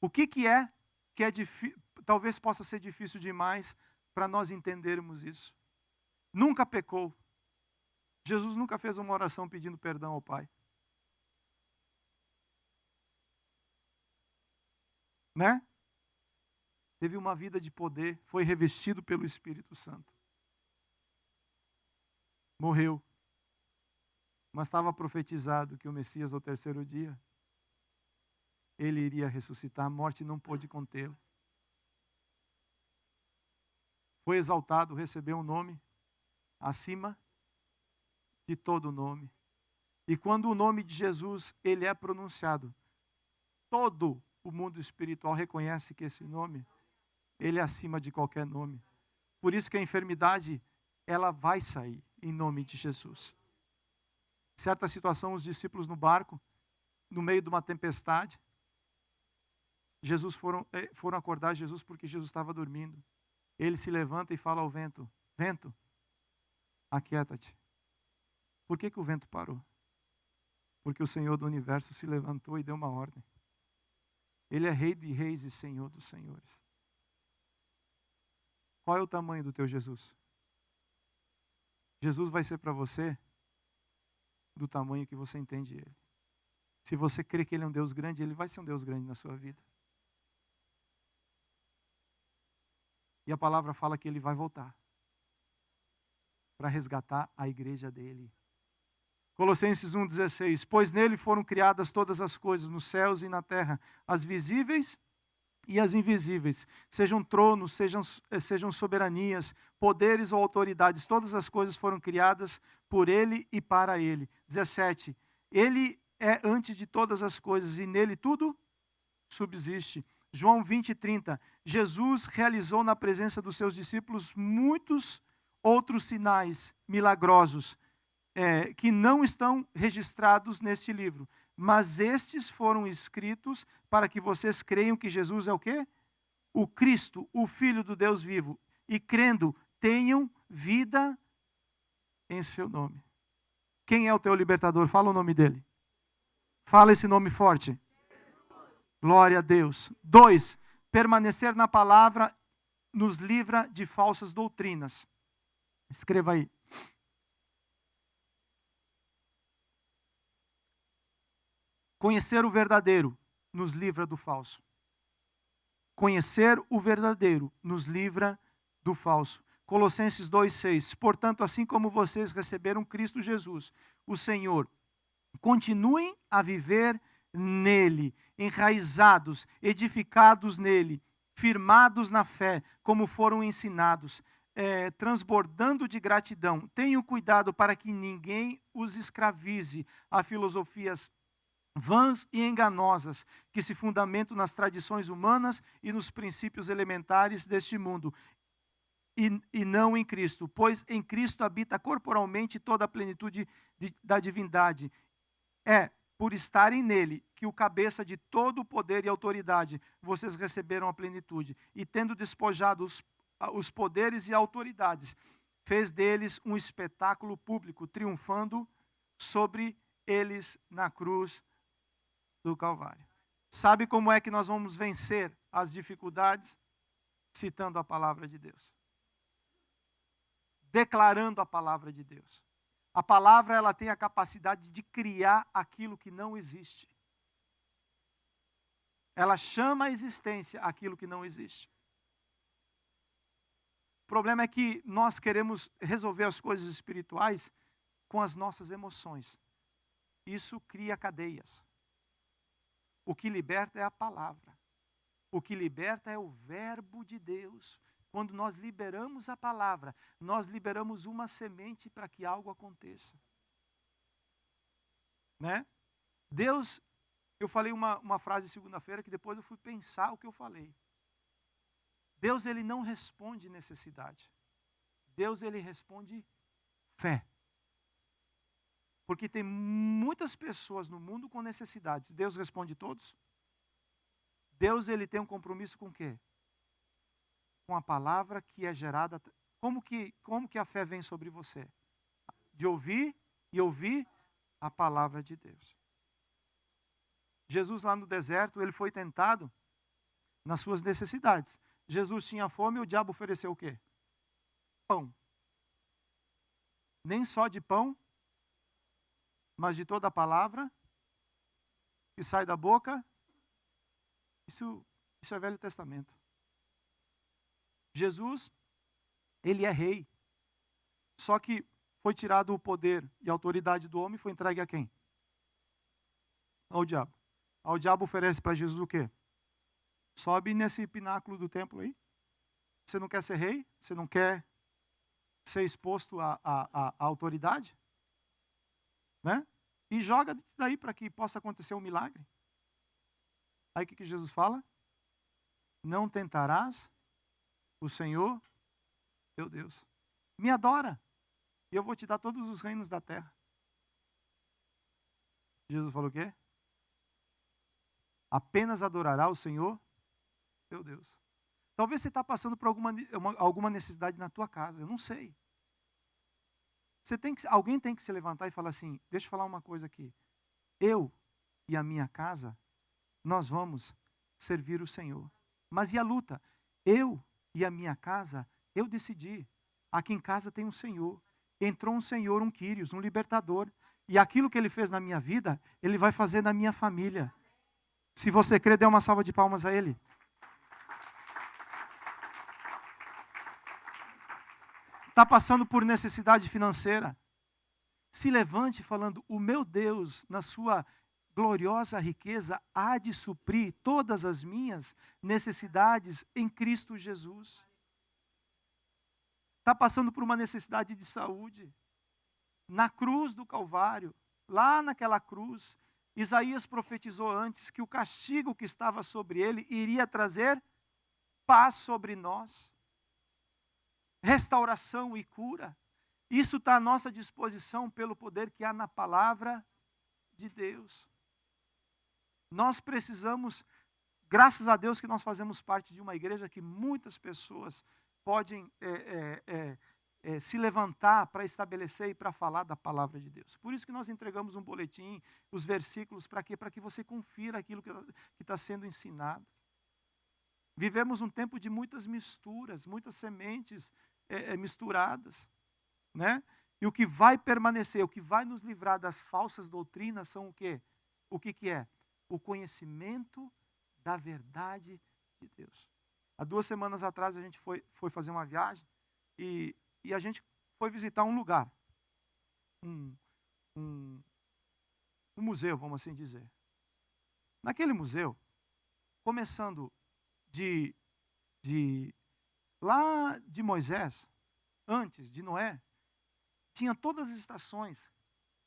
S1: O que é talvez possa ser difícil demais para nós entendermos isso. Nunca pecou. Jesus nunca fez uma oração pedindo perdão ao Pai. Né? Teve uma vida de poder, foi revestido pelo Espírito Santo. Morreu. Mas estava profetizado que o Messias, ao 3º dia, ele iria ressuscitar, a morte não pôde contê-lo. Foi exaltado, recebeu um nome acima de todo nome. E quando o nome de Jesus ele é pronunciado, todo o mundo espiritual reconhece que esse nome, ele é acima de qualquer nome. Por isso que a enfermidade, ela vai sair em nome de Jesus. Certa situação, os discípulos no barco, no meio de uma tempestade, foram acordar Jesus porque Jesus estava dormindo. Ele se levanta e fala ao vento: vento, aquieta-te. Por que o vento parou? Porque o Senhor do universo se levantou e deu uma ordem. Ele é Rei de reis e Senhor dos senhores. Qual é o tamanho do teu Jesus? Jesus vai ser para você do tamanho que você entende ele. Se você crê que ele é um Deus grande, ele vai ser um Deus grande na sua vida. E a palavra fala que ele vai voltar para resgatar a igreja dele. Colossenses 1,16: pois nele foram criadas todas as coisas, nos céus e na terra, as visíveis e as invisíveis, sejam tronos, sejam soberanias, poderes ou autoridades, todas as coisas foram criadas por ele e para ele. 17: ele é antes de todas as coisas e nele tudo subsiste. João 20:30, Jesus realizou na presença dos seus discípulos muitos outros sinais milagrosos que não estão registrados neste livro, mas estes foram escritos para que vocês creiam que Jesus é o quê? O Cristo, o Filho do Deus vivo, e crendo, tenham vida em seu nome. Quem é o teu libertador? Fala o nome dele. Fala esse nome forte. Glória a Deus. 2, permanecer na palavra nos livra de falsas doutrinas. Escreva aí. Conhecer o verdadeiro nos livra do falso. Conhecer o verdadeiro nos livra do falso. Colossenses 2,6. Portanto, assim como vocês receberam Cristo Jesus, o Senhor, continuem a viver nele, enraizados, edificados nele, firmados na fé, como foram ensinados, transbordando de gratidão. Tenham cuidado para que ninguém os escravize a filosofias vãs e enganosas, que se fundamentam nas tradições humanas e nos princípios elementares deste mundo, e não em Cristo, pois em Cristo habita corporalmente toda a plenitude da divindade. É por estarem nele que o cabeça de todo o poder e autoridade, vocês receberam a plenitude, e tendo despojado os poderes e autoridades, fez deles um espetáculo público, triunfando sobre eles na cruz do Calvário. Sabe como é que nós vamos vencer as dificuldades? Citando a palavra de Deus. Declarando a palavra de Deus. A palavra, ela tem a capacidade de criar aquilo que não existe. Ela chama à existência aquilo que não existe. O problema é que nós queremos resolver as coisas espirituais com as nossas emoções. Isso cria cadeias. O que liberta é a palavra. O que liberta é o verbo de Deus. Quando nós liberamos a palavra, nós liberamos uma semente para que algo aconteça. Né? Deus, eu falei uma frase segunda-feira que depois eu fui pensar o que eu falei. Deus, ele não responde necessidade. Deus, ele responde fé. Porque tem muitas pessoas no mundo com necessidades. Deus responde todos? Deus, ele tem um compromisso com o quê? Com a palavra que é gerada. Como que a fé vem sobre você? De ouvir e ouvir a palavra de Deus. Jesus lá no deserto, ele foi tentado nas suas necessidades. Jesus tinha fome e o diabo ofereceu o quê? Pão. Nem só de pão, mas de toda a palavra que sai da boca. Isso é Velho Testamento. Jesus, ele é rei. Só que foi tirado o poder e a autoridade do homem e foi entregue a quem? Ao diabo. O diabo oferece para Jesus o quê? Sobe nesse pináculo do templo aí. Você não quer ser rei? Você não quer ser exposto à autoridade? Né? E joga isso daí para que possa acontecer um milagre. Aí o que Jesus fala? Não tentarás o Senhor, teu Deus. Me adora, e eu vou te dar todos os reinos da terra. Jesus falou o quê? Apenas adorará o Senhor, teu Deus. Talvez você está passando por alguma necessidade na tua casa, eu não sei. Alguém tem que se levantar e falar assim, deixa eu falar uma coisa aqui. Eu e a minha casa, nós vamos servir o Senhor. Mas e a luta? Eu e a minha casa, eu decidi. Aqui em casa tem um Senhor. Entrou um Senhor, um Quírios, um libertador. E aquilo que Ele fez na minha vida, Ele vai fazer na minha família. Se você crê, dê uma salva de palmas a Ele. Está passando por necessidade financeira? Se levante falando, o meu Deus, na sua gloriosa riqueza, há de suprir todas as minhas necessidades em Cristo Jesus. Está passando por uma necessidade de saúde. Na cruz do Calvário, lá naquela cruz, Isaías profetizou antes que o castigo que estava sobre ele iria trazer paz sobre nós. Restauração e cura. Isso está à nossa disposição pelo poder que há na palavra de Deus. Nós precisamos, graças a Deus que nós fazemos parte de uma igreja que muitas pessoas podem se levantar para estabelecer e para falar da palavra de Deus. Por isso que nós entregamos um boletim, os versículos, para quê? Para que você confira aquilo que está sendo ensinado. Vivemos um tempo de muitas misturas, muitas sementes misturadas, né? E o que vai permanecer, o que vai nos livrar das falsas doutrinas são o quê? O que é? o conhecimento da verdade de Deus. Há 2 semanas atrás a gente foi fazer uma viagem e a gente foi visitar um lugar, um museu, vamos assim dizer. Naquele museu, começando lá de Moisés, antes de Noé, tinha todas as estações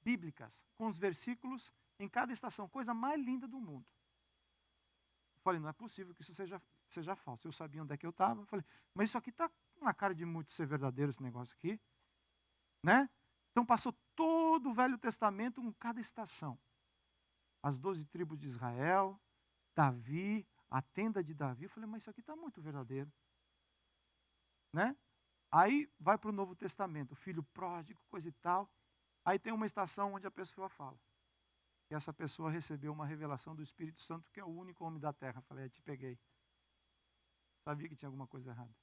S1: bíblicas, com os versículos em cada estação, coisa mais linda do mundo. Eu falei, não é possível que isso seja falso. Eu sabia onde é que eu estava. Eu falei, mas isso aqui está com uma cara de muito ser verdadeiro, esse negócio aqui. Né? Então passou todo o Velho Testamento com cada estação. As 12 tribos de Israel, Davi, a tenda de Davi. Eu falei, mas isso aqui está muito verdadeiro. Né? Aí vai para o Novo Testamento, o filho pródigo, coisa e tal. Aí tem uma estação onde a pessoa fala. E essa pessoa recebeu uma revelação do Espírito Santo, que é o único homem da terra. Eu falei, te peguei. Sabia que tinha alguma coisa errada.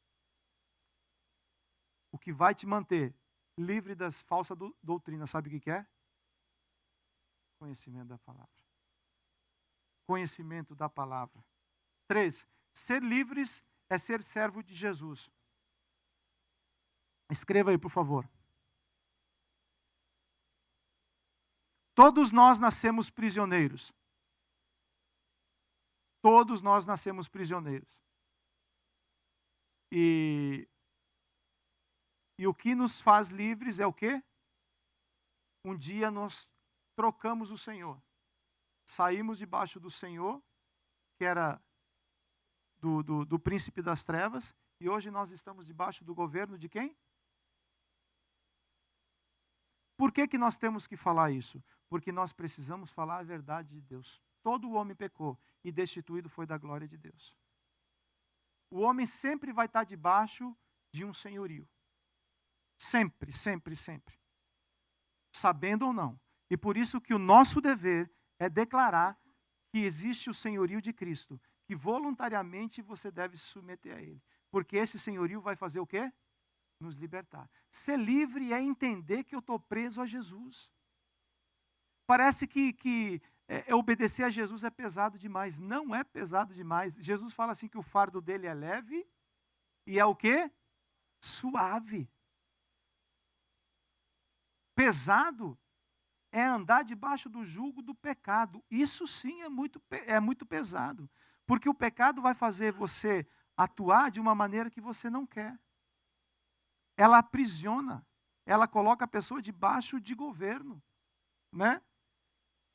S1: O que vai te manter livre das falsas doutrinas, sabe o que é? Conhecimento da palavra. Conhecimento da palavra. 3. Ser livres é ser servo de Jesus. Escreva aí, por favor. Todos nós nascemos prisioneiros. Todos nós nascemos prisioneiros. E o que nos faz livres é o quê? Um dia nós trocamos o Senhor. Saímos debaixo do Senhor, que era do príncipe das trevas, e hoje nós estamos debaixo do governo de quem? Por que nós temos que falar isso? Porque nós precisamos falar a verdade de Deus. Todo homem pecou e destituído foi da glória de Deus. O homem sempre vai estar debaixo de um senhorio. Sempre, sempre, sempre. Sabendo ou não. E por isso que o nosso dever é declarar que existe o senhorio de Cristo, que voluntariamente você deve se submeter a Ele. Porque esse senhorio vai fazer o quê? Nos libertar. Ser livre é entender que eu estou preso a Jesus. Parece que obedecer a Jesus é pesado demais. Não é pesado demais. Jesus fala assim que o fardo dele é leve e é o quê? Suave. Pesado é andar debaixo do jugo do pecado. Isso sim é muito pesado. Porque o pecado vai fazer você atuar de uma maneira que você não quer. Ela aprisiona. Ela coloca a pessoa debaixo de governo. Né?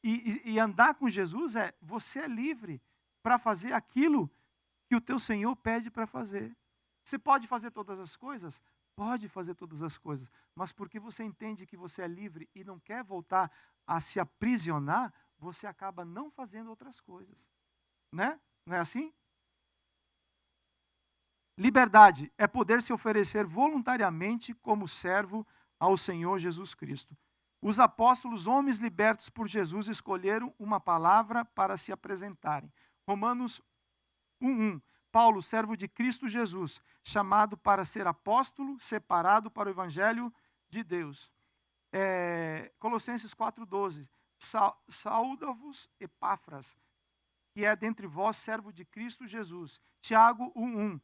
S1: E andar com Jesus você é livre para fazer aquilo que o teu Senhor pede para fazer. Você pode fazer todas as coisas? Pode fazer todas as coisas. Mas porque você entende que você é livre e não quer voltar a se aprisionar, você acaba não fazendo outras coisas. Né? Não é assim? Liberdade é poder se oferecer voluntariamente como servo ao Senhor Jesus Cristo. Os apóstolos, homens libertos por Jesus, escolheram uma palavra para se apresentarem. Romanos 1:1. Paulo, servo de Cristo Jesus, chamado para ser apóstolo, separado para o evangelho de Deus. Colossenses 4:12. Saúda-vos Epáfras, que é dentre vós servo de Cristo Jesus. Tiago 1:1.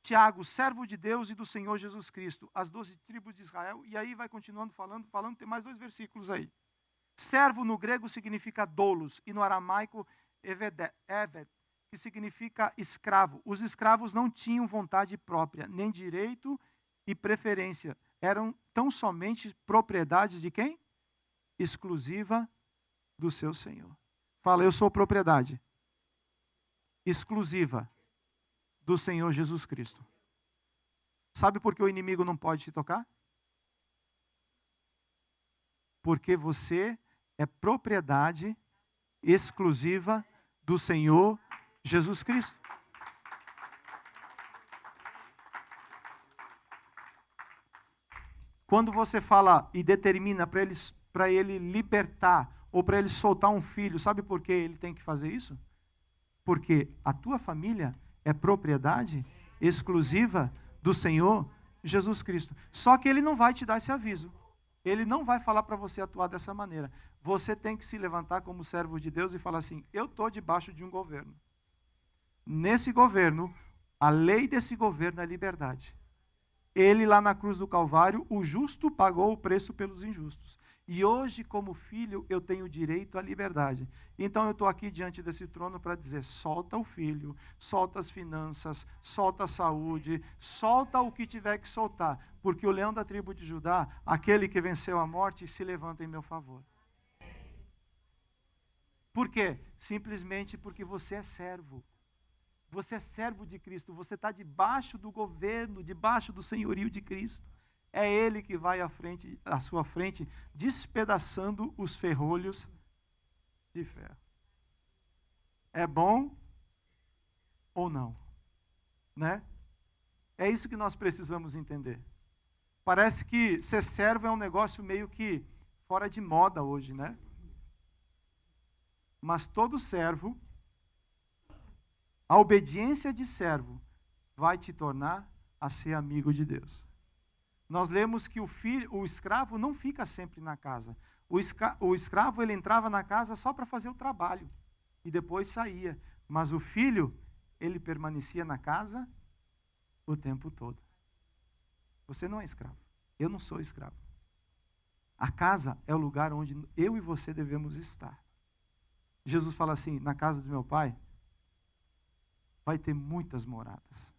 S1: Tiago, servo de Deus e do Senhor Jesus Cristo, as 12 tribos de Israel, e aí vai continuando falando, tem mais 2 versículos aí. Servo no grego significa doulos, e no aramaico eved, que significa escravo. Os escravos não tinham vontade própria, nem direito e preferência. Eram tão somente propriedades de quem? Exclusiva do seu Senhor. Fala, eu sou propriedade exclusiva do Senhor Jesus Cristo. Sabe por que o inimigo não pode te tocar? Porque você é propriedade exclusiva do Senhor Jesus Cristo. Quando você fala e determina para ele libertar ou para ele soltar um filho, sabe por que ele tem que fazer isso? Porque a tua família é propriedade exclusiva do Senhor Jesus Cristo. Só que ele não vai te dar esse aviso. Ele não vai falar para você atuar dessa maneira. Você tem que se levantar como servo de Deus e falar assim: eu estou debaixo de um governo. Nesse governo, a lei desse governo é liberdade. Ele lá na cruz do Calvário, o justo pagou o preço pelos injustos. E hoje, como filho, eu tenho direito à liberdade. Então eu estou aqui diante desse trono para dizer: solta o filho, solta as finanças, solta a saúde, solta o que tiver que soltar. Porque o leão da tribo de Judá, aquele que venceu a morte, se levanta em meu favor. Por quê? Simplesmente porque você é servo. Você é servo de Cristo, você está debaixo do governo, debaixo do senhorio de Cristo. É Ele que vai à sua frente, despedaçando os ferrolhos de ferro. É bom ou não? Né? É isso que nós precisamos entender. Parece que ser servo é um negócio meio que fora de moda hoje, né? Mas todo servo, a obediência de servo vai te tornar a ser amigo de Deus. Nós lemos que o escravo não fica sempre na casa. O escravo ele entrava na casa só para fazer o trabalho e depois saía. Mas o filho, ele permanecia na casa o tempo todo. Você não é escravo. Eu não sou escravo. A casa é o lugar onde eu e você devemos estar. Jesus fala assim: na casa do meu pai vai ter muitas moradas.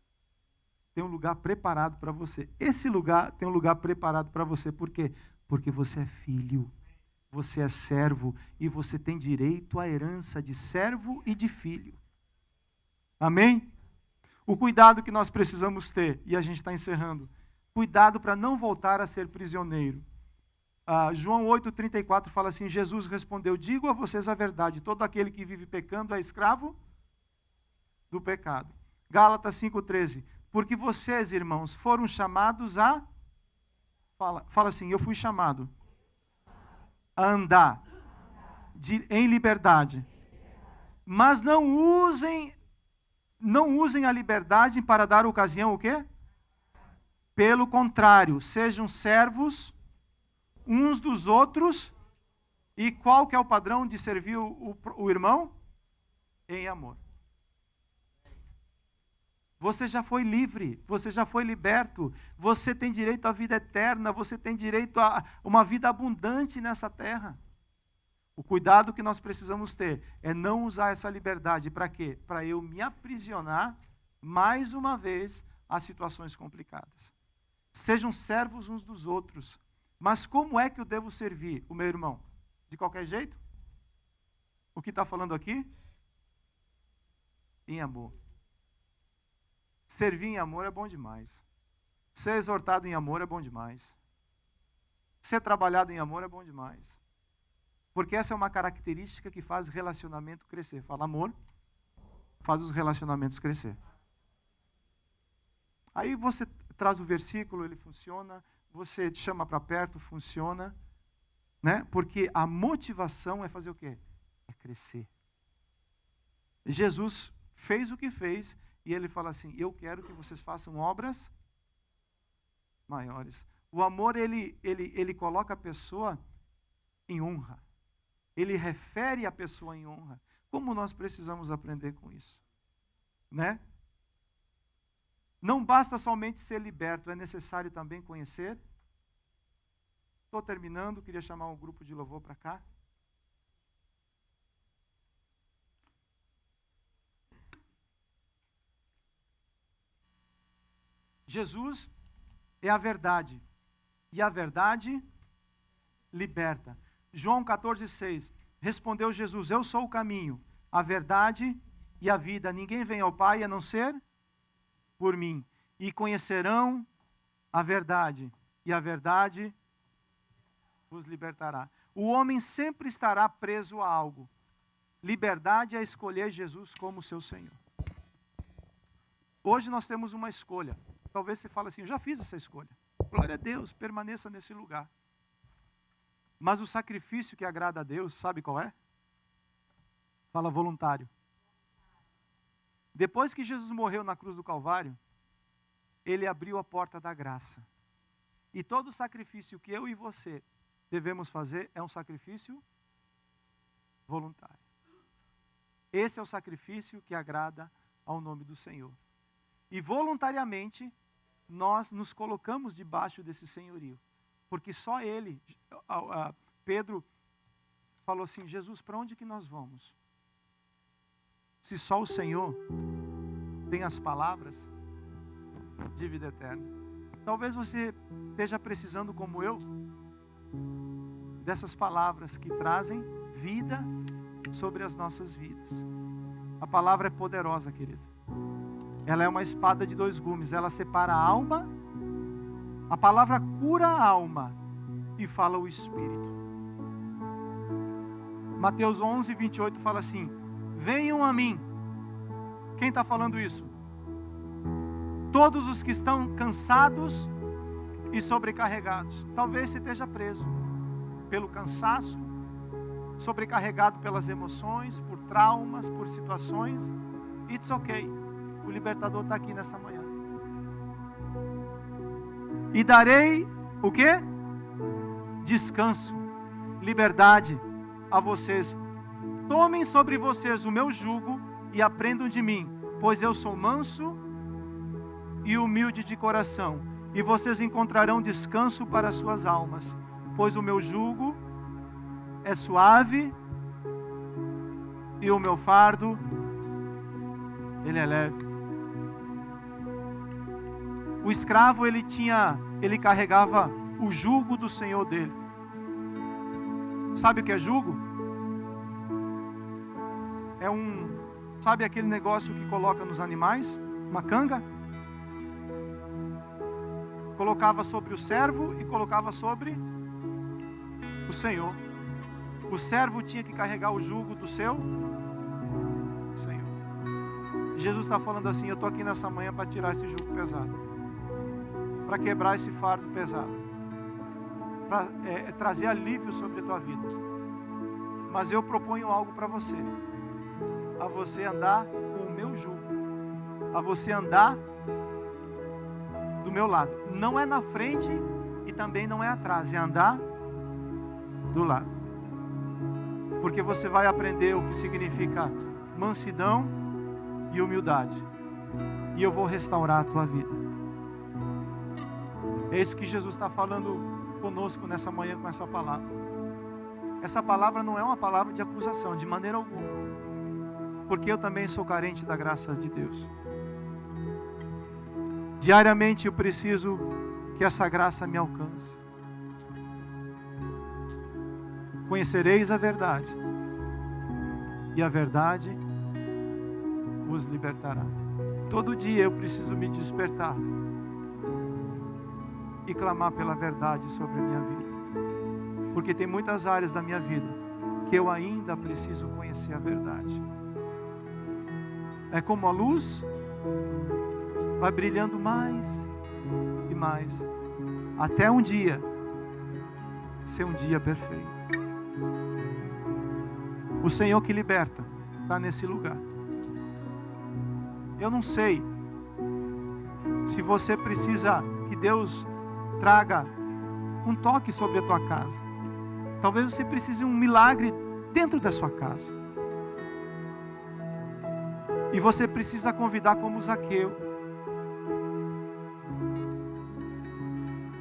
S1: Tem um lugar preparado para você. Esse lugar tem um lugar preparado para você. Por quê? Porque você é filho, você é servo e você tem direito à herança de servo e de filho. Amém? O cuidado que nós precisamos ter, e a gente está encerrando, cuidado para não voltar a ser prisioneiro. João 8,34 fala assim: Jesus respondeu: digo a vocês a verdade, todo aquele que vive pecando é escravo do pecado. Gálatas 5,13, porque vocês, irmãos, foram chamados a... Fala assim: eu fui chamado a andar em liberdade. Mas não usem a liberdade para dar ocasião o quê? Pelo contrário, sejam servos uns dos outros. E qual que é o padrão de servir o irmão? Em amor. Você já foi livre, você já foi liberto, você tem direito à vida eterna, você tem direito a uma vida abundante nessa terra. O cuidado que nós precisamos ter é não usar essa liberdade para quê? Para eu me aprisionar mais uma vez a situações complicadas. Sejam servos uns dos outros. Mas como é que eu devo servir o meu irmão? De qualquer jeito? O que está falando aqui? Em amor. Servir em amor é bom demais. Ser exortado em amor é bom demais. Ser trabalhado em amor é bom demais. Porque essa é uma característica que faz relacionamento crescer. Fala, amor faz os relacionamentos crescer. Aí você traz o versículo, ele funciona. Você te chama para perto, funciona. Né? Porque a motivação é fazer o quê? É crescer. Jesus fez o que fez. E ele fala assim: eu quero que vocês façam obras maiores. O amor, ele coloca a pessoa em honra. Ele refere a pessoa em honra. Como nós precisamos aprender com isso? Né? Não basta somente ser liberto, é necessário também conhecer. Estou terminando, queria chamar um grupo de louvor para cá. Jesus é a verdade, e a verdade liberta. João 14,6, respondeu Jesus: eu sou o caminho, a verdade e a vida. Ninguém vem ao Pai a não ser por mim. E conhecerão a verdade, e a verdade vos libertará. O homem sempre estará preso a algo. Liberdade é escolher Jesus como seu Senhor. Hoje nós temos uma escolha. Talvez você fale assim: eu já fiz essa escolha. Glória a Deus, permaneça nesse lugar. Mas o sacrifício que agrada a Deus, sabe qual é? Fala voluntário. Depois que Jesus morreu na cruz do Calvário, ele abriu a porta da graça. E todo sacrifício que eu e você devemos fazer é um sacrifício voluntário. Esse é o sacrifício que agrada ao nome do Senhor. E voluntariamente nós nos colocamos debaixo desse senhorio. Porque só Ele, Pedro falou assim, Jesus, para onde que nós vamos? Se só o Senhor tem as palavras de vida eterna. Talvez você esteja precisando, como eu, dessas palavras que trazem vida sobre as nossas vidas. A palavra é poderosa, querido. Ela é uma espada de 2 gumes. Ela separa a alma. A palavra cura a alma e fala o espírito. Mateus 11, 28 fala assim, venham a mim. Quem está falando isso? Todos os que estão cansados e sobrecarregados. Talvez você esteja preso pelo cansaço, sobrecarregado pelas emoções, por traumas, por situações. It's okay. O libertador está aqui nessa manhã. E darei o quê? Descanso, liberdade a vocês. Tomem sobre vocês o meu jugo e aprendam de mim, pois eu sou manso e humilde de coração, e vocês encontrarão descanso para as suas almas, pois o meu jugo é suave e o meu fardo, ele é leve. O escravo, ele carregava o jugo do senhor dele. Sabe o que é jugo? Sabe aquele negócio que coloca nos animais? Uma canga? Colocava sobre o servo e colocava sobre o senhor. O servo tinha que carregar o jugo do seu senhor. Jesus está falando assim, eu estou aqui nessa manhã para tirar esse jugo pesado, para quebrar esse fardo pesado, para trazer alívio sobre a tua vida. Mas eu proponho algo para você, a você andar com o meu jugo, a você andar do meu lado. Não é na frente e também não é atrás, é andar do lado. Porque você vai aprender o que significa mansidão e humildade. E eu vou restaurar a tua vida. É isso que Jesus está falando conosco nessa manhã com essa palavra. Essa palavra não é uma palavra de acusação, de maneira alguma. Porque eu também sou carente da graça de Deus. Diariamente eu preciso que essa graça me alcance. Conhecereis a verdade, e a verdade vos libertará. Todo dia eu preciso me despertar e clamar pela verdade sobre a minha vida. Porque tem muitas áreas da minha vida que eu ainda preciso conhecer a verdade. É como a luz vai brilhando mais e mais, até um dia ser um dia perfeito. O Senhor que liberta está nesse lugar. Eu não sei se você precisa que Deus traga um toque sobre a tua casa. Talvez você precise de um milagre dentro da sua casa. E você precisa convidar como Zaqueu.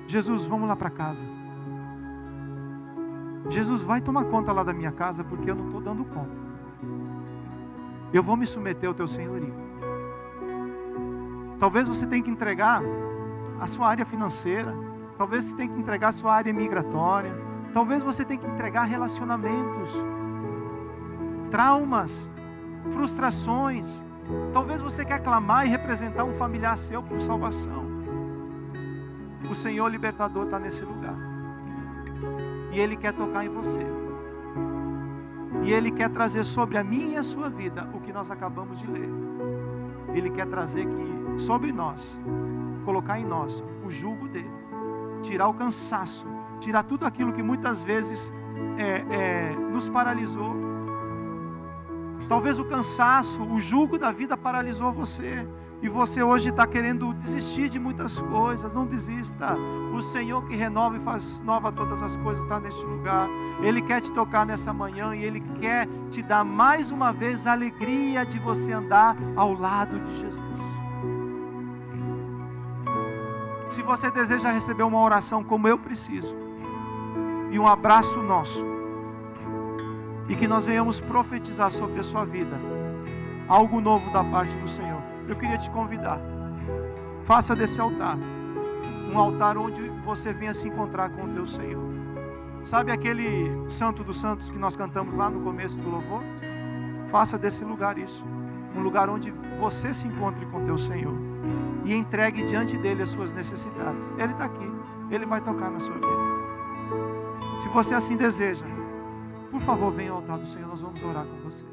S1: Jesus, vamos lá para casa. Jesus, vai tomar conta lá da minha casa, porque eu não estou dando conta. Eu vou me submeter ao teu senhorio. Talvez você tenha que entregar a sua área financeira. Talvez você tenha que entregar a sua área migratória. Talvez você tenha que entregar relacionamentos, traumas, frustrações. Talvez você quer clamar e representar um familiar seu por salvação. O Senhor libertador está nesse lugar. E Ele quer tocar em você. E Ele quer trazer sobre a minha e a sua vida o que nós acabamos de ler. Ele quer trazer sobre nós, colocar em nós o jugo dele. Tirar o cansaço. Tirar tudo aquilo que muitas vezes nos paralisou. Talvez o cansaço, o jugo da vida paralisou você. E você hoje está querendo desistir de muitas coisas. Não desista. O Senhor que renova e faz nova todas as coisas está neste lugar. Ele quer te tocar nessa manhã e Ele quer te dar mais uma vez a alegria de você andar ao lado de Jesus. Se você deseja receber uma oração como eu preciso, e um abraço nosso, e que nós venhamos profetizar sobre a sua vida algo novo da parte do Senhor, eu queria te convidar. Faça desse altar um altar onde você venha se encontrar com o teu Senhor. Sabe aquele Santo dos Santos que nós cantamos lá no começo do louvor? Faça desse lugar isso, um lugar onde você se encontre com o teu Senhor e entregue diante dele as suas necessidades. Ele está aqui, Ele vai tocar na sua vida. Se você assim deseja, por favor, venha ao altar do Senhor, nós vamos orar com você.